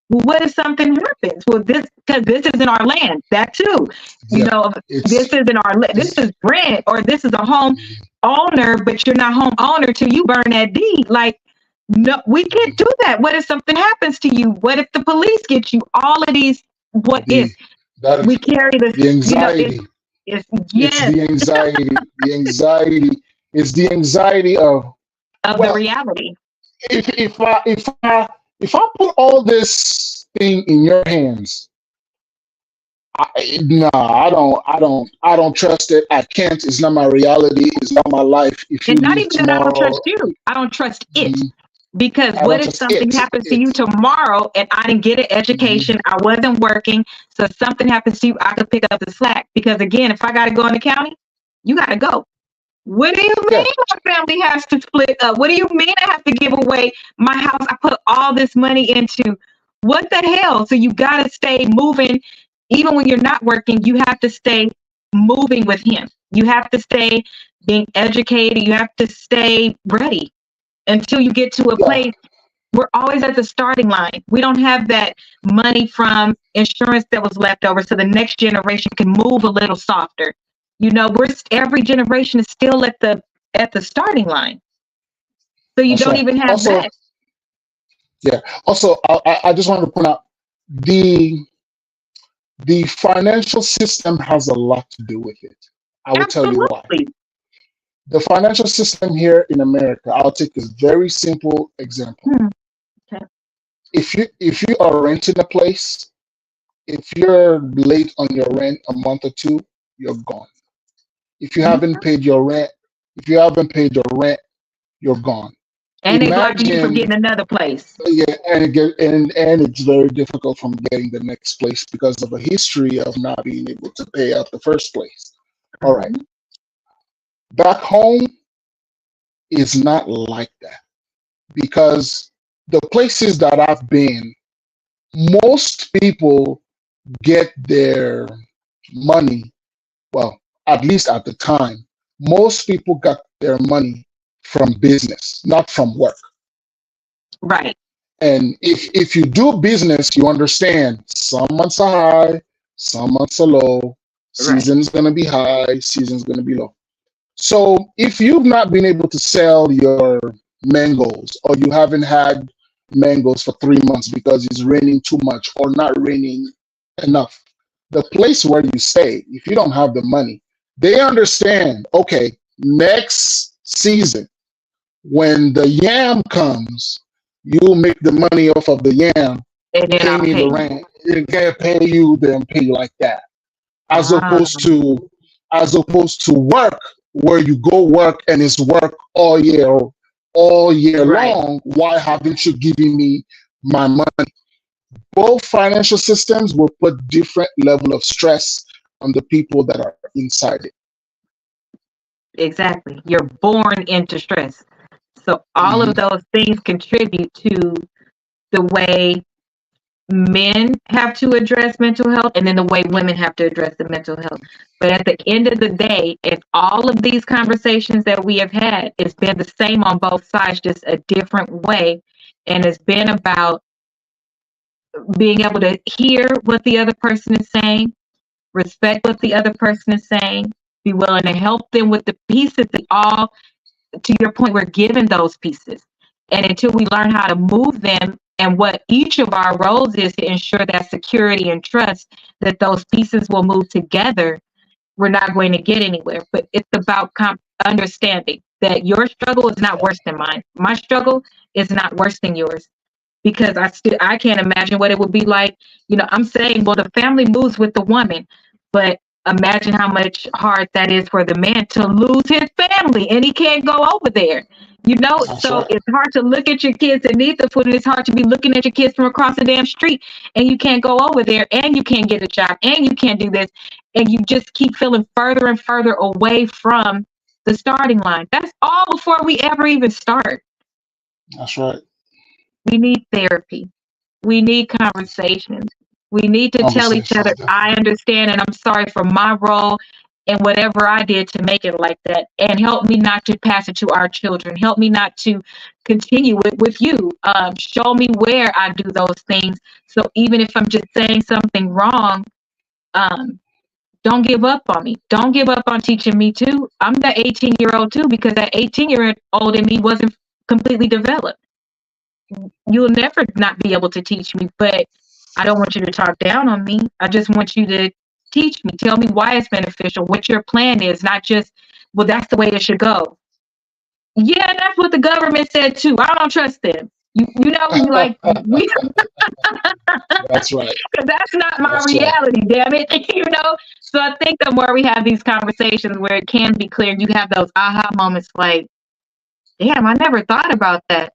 Well, what if something happens? Well, because this isn't our land. That too. You know, this isn't our land. This is rent, or this is a home owner, but you're not home owner till you burn that deed. Like, no, we can't do that. What if something happens to you? What if the police get you? All of these, what if? We carry this,
the anxiety.
It's
the anxiety. The anxiety. It's the anxiety of
the reality.
If I put all this thing in your hands, I don't trust it. I can't. It's not my reality. It's not my life. If you
it's not
leave
even
tomorrow,
that I don't trust you. I don't trust it. Because what if something happens to you tomorrow and I didn't get an education, I wasn't working, so if something happens to you, I could pick up the slack. Because again, if I got to go in the county, you got to go. What do you mean my family has to split up? What do you mean I have to give away my house? I put all this money into. What the hell? So you got to stay moving. Even when you're not working, you have to stay moving with him. You have to stay being educated. You have to stay ready until you get to a place. We're always at the starting line. We don't have that money from insurance that was left over so the next generation can move a little softer. You know, every generation is still at the starting line. So you don't even have that.
Yeah. Also, I just want to point out the financial system has a lot to do with it. I will tell you why. The financial system here in America, I'll take a very simple example.
Okay.
If you are renting a place, if you're late on your rent a month or two, you're gone. If you haven't paid your rent, you're gone.
And they block you from getting another place.
Yeah, and it's very difficult from getting the next place because of a history of not being able to pay out the first place. All right. Back home is not like that, because the places that I've been, most people get their money, well, at least at the time, most people got their money from business, not from work.
Right.
And if you do business, you understand some months are high, some months are low, season's going to be high, season's going to be low. So if you've not been able to sell your mangoes, or you haven't had mangoes for 3 months because it's raining too much or not raining enough, the place where you stay, if you don't have the money, they understand, okay, next season, when the yam comes, you'll make the money off of the yam,
and then
pay me the rent. They can't pay you, then pay you like that. As opposed to work, where you go work and it's work all year long. Why haven't you given me my money? Both financial systems will put different level of stress on the people that are inside it.
Exactly. You're born into stress. So all of those things contribute to the way men have to address mental health, and then the way women have to address the mental health. But at the end of the day, if all of these conversations that we have had, it's been the same on both sides, just a different way. And it's been about being able to hear what the other person is saying, respect what the other person is saying, be willing to help them with the pieces that all, to your point, we're given those pieces. And until we learn how to move them and what each of our roles is to ensure that security and trust, that those pieces will move together, we're not going to get anywhere. But it's about understanding that your struggle is not worse than mine. My struggle is not worse than yours, because I can't imagine what it would be like. You know, I'm saying, well, the family moves with the woman, but imagine how much hard that is for the man to lose his family and he can't go over there. You know,
That's
so
right.
it's hard to look at your kids that need the food, and it's hard to be looking at your kids from across the damn street, and you can't go over there, and you can't get a job, and you can't do this, and you just keep feeling further and further away from the starting line. That's all before we ever even start.
That's right.
We need therapy. We need conversations. We need to tell each other,
Conversations,
I understand and I'm sorry for my role and whatever I did to make it like that. And help me not to pass it to our children. Help me not to continue it with you. Show me where I do those things. So even if I'm just saying something wrong, don't give up on me. Don't give up on teaching me too. I'm that 18-year-old too, because that 18-year-old in me wasn't completely developed. You'll never not be able to teach me, but I don't want you to talk down on me. I just want you to teach me. Tell me why it's beneficial, what your plan is, not just, well, that's the way it should go. Yeah, that's what the government said too. I don't trust them. You know, like we
That's right.
because that's not my
That's right.
reality, damn it. You know? So I think the more we have these conversations where it can be clear, you have those aha moments like, damn, I never thought about that.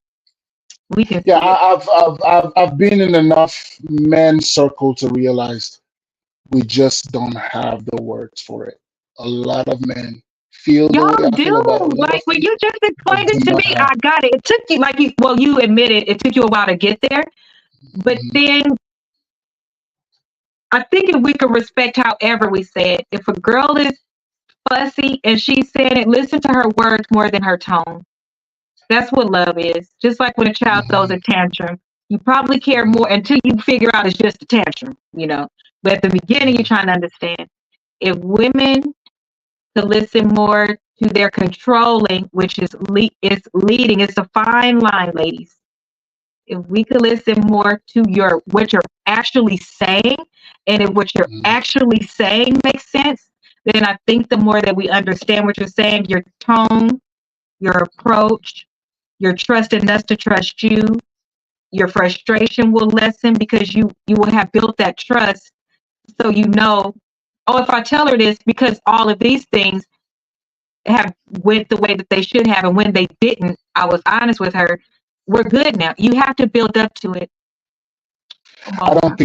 We can
Yeah, I've been in enough men's circle to realize we just don't have the words for it. A lot of men feel the way
y'all
I feel about a
do.
lot
Like
of
when
things,
you just
but
explained it
do
to
not
me,
have.
I got it. It took you like you admitted it took you a while to get there. But
Mhm.
then I think if we could respect however we say it, if a girl is fussy and she's saying it, listen to her words more than her tone. That's what love is. Just like when a child throws a
Mhm.
tantrum, you probably care
Mhm.
more until you figure out it's just a tantrum, you know. But at the beginning, you're
Mhm.
trying to understand. If women to listen more to their controlling, which is leading, it's a fine line, ladies. If we could listen more to what you're actually saying, and if what you're
Mhm.
actually saying makes sense, then I think the more that we understand what you're saying, your tone, your approach, your trust in us to trust you, your frustration will lessen because you will have built that trust. So you know, oh, if I tell her this because all of these things have went the way that they should have, and when they didn't, I was honest with her. We're good now. You have to build up to it.
I don't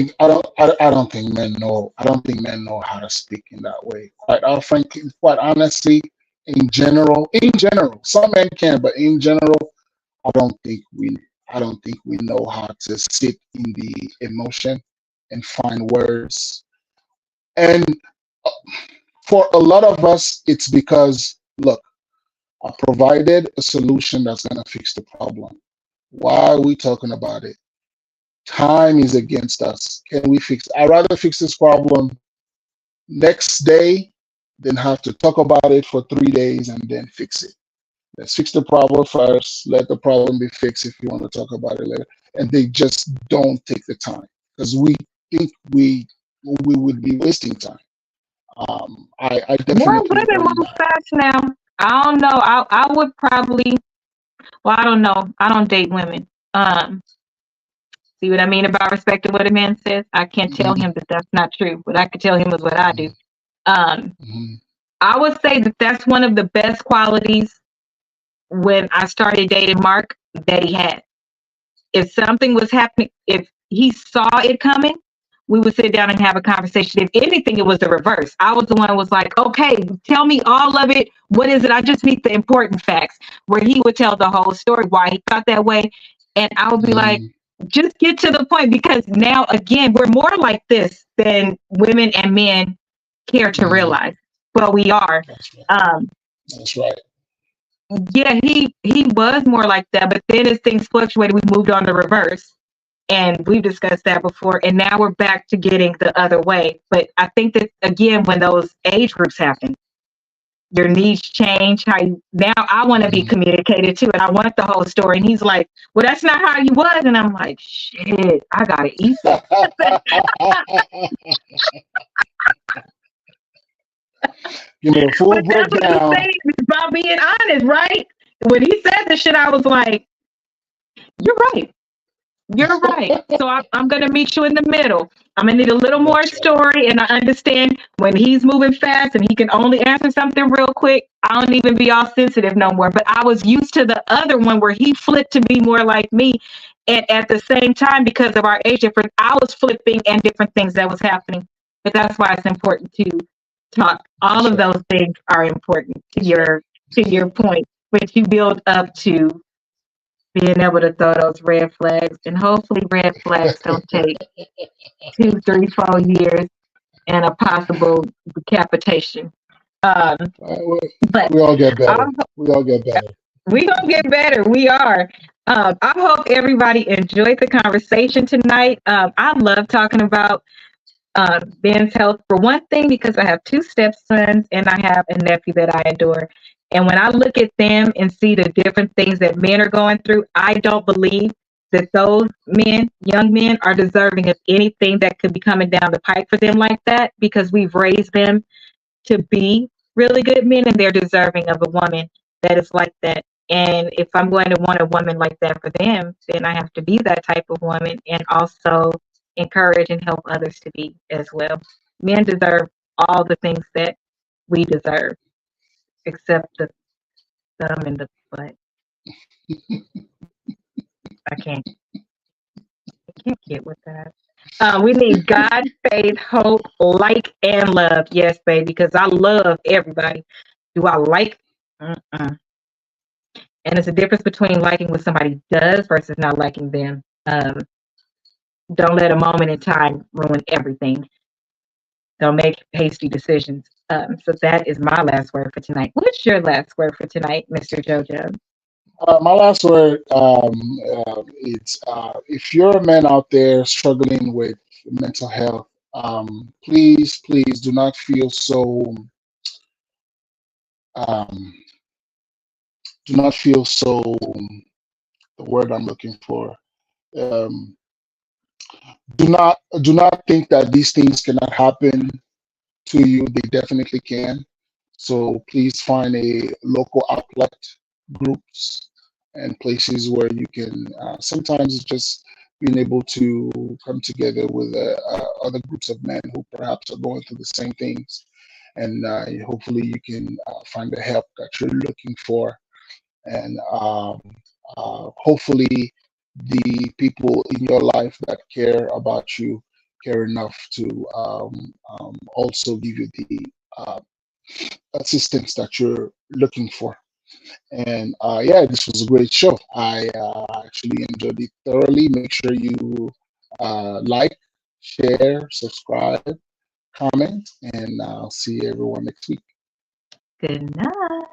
think men know. I don't think men know how to speak in that way. Quite honestly, in general, some men can, but in general, I don't think we I don't think we know how to sit in the emotion and find words. And uh, for a lot of us, it's because look, I provided a solution that's gonna fix the problem. Why are we talking about it? Time is against us. Can we fix? I'd rather fix this problem next day than have to talk about it for 3 days and then fix it. Let's fix the problem first. Let the problem be fixed if you want to talk about it later. And they just don't take the time because we think we would be wasting time. I
More
definitely
women
don't.
move fast now. I don't know. I would probably. Well, I don't know. I don't date women. See what I mean about respecting what a man says? I can't tell
Mhm,
him that that's not true, but I could tell him is what I do.
mhm,
Um,
mhm,
I would say that that's one of the best qualities when I started dating Mark that he had. If something was happening, if he saw it coming, we would sit down and have a conversation. If anything, it was the reverse. I was the one who was like, okay, tell me all of it. What is it? I just need the important facts. Where he would tell the whole story, why he thought that way. And I would be like,
mhm,
just get to the point because now, again, we're more like this than women and men care to
mhm.
realize. But we are.
That's right.
Um,
That's right.
yeah, he was more like that. But then as things fluctuated, we moved on to reverse. And we've discussed that before. And now we're back to getting the other way. But I think that, again, when those age groups happen, your needs change. Now I want to be
Mhm.
communicated to, and I want the whole story. And he's like, well, that's not how you was. And I'm like, shit, I got to eat this.
Give me a full
But that's what he's
breakdown.
saying about being honest, right? When he said this shit, I was like, you're right. You're right. So I'm going to meet you in the middle. I'm going to need a little more story, and I understand when he's moving fast and he can only answer something real quick, I don't even be all sensitive no more. But I was used to the other one where he flipped to be more like me. And at the same time, because of our age difference, I was flipping and different things that was happening. But that's why it's important to talk. All of those things are important to your point, which you build up to being able to throw those red flags, and hopefully red flags don't take 2, 3, 4 years and a possible decapitation. But
we all get better. We all get better.
We gonna get better. We are. I hope everybody enjoyed the conversation tonight. I love talking about men's health for one thing, because I have 2 stepsons and I have a nephew that I adore. And when I look at them and see the different things that men are going through, I don't believe that those men, young men, are deserving of anything that could be coming down the pipe for them like that, because we've raised them to be really good men, and they're deserving of a woman that is like that. And if I'm going to want a woman like that for them, then I have to be that type of woman, and also encourage and help others to be as well. Men deserve all the things that we deserve, except the thumb and the butt. I can't get with that. We need God, faith, hope, like, and love. Yes, baby, because I love everybody. Do I like? And it's a difference between liking what somebody does versus not liking them. Don't let a moment in time ruin everything. Don't make hasty decisions. So that is my last word for tonight. What's your last word for tonight, Mr. JoJo?
My last word, it's if you're a man out there struggling with mental health, please do not feel so the word I'm looking for. Do not think that these things cannot happen to you. They definitely can. So please find a local outlet, groups, and places where you can. Sometimes it's just being able to come together with other groups of men who perhaps are going through the same things, and hopefully you can find the help that you're looking for, and hopefully the people in your life that care about you care enough to also give you the assistance that you're looking for. And yeah, this was a great show. I actually enjoyed it thoroughly. Make sure you like, share, subscribe, comment, and I'll see everyone next week.
Good night.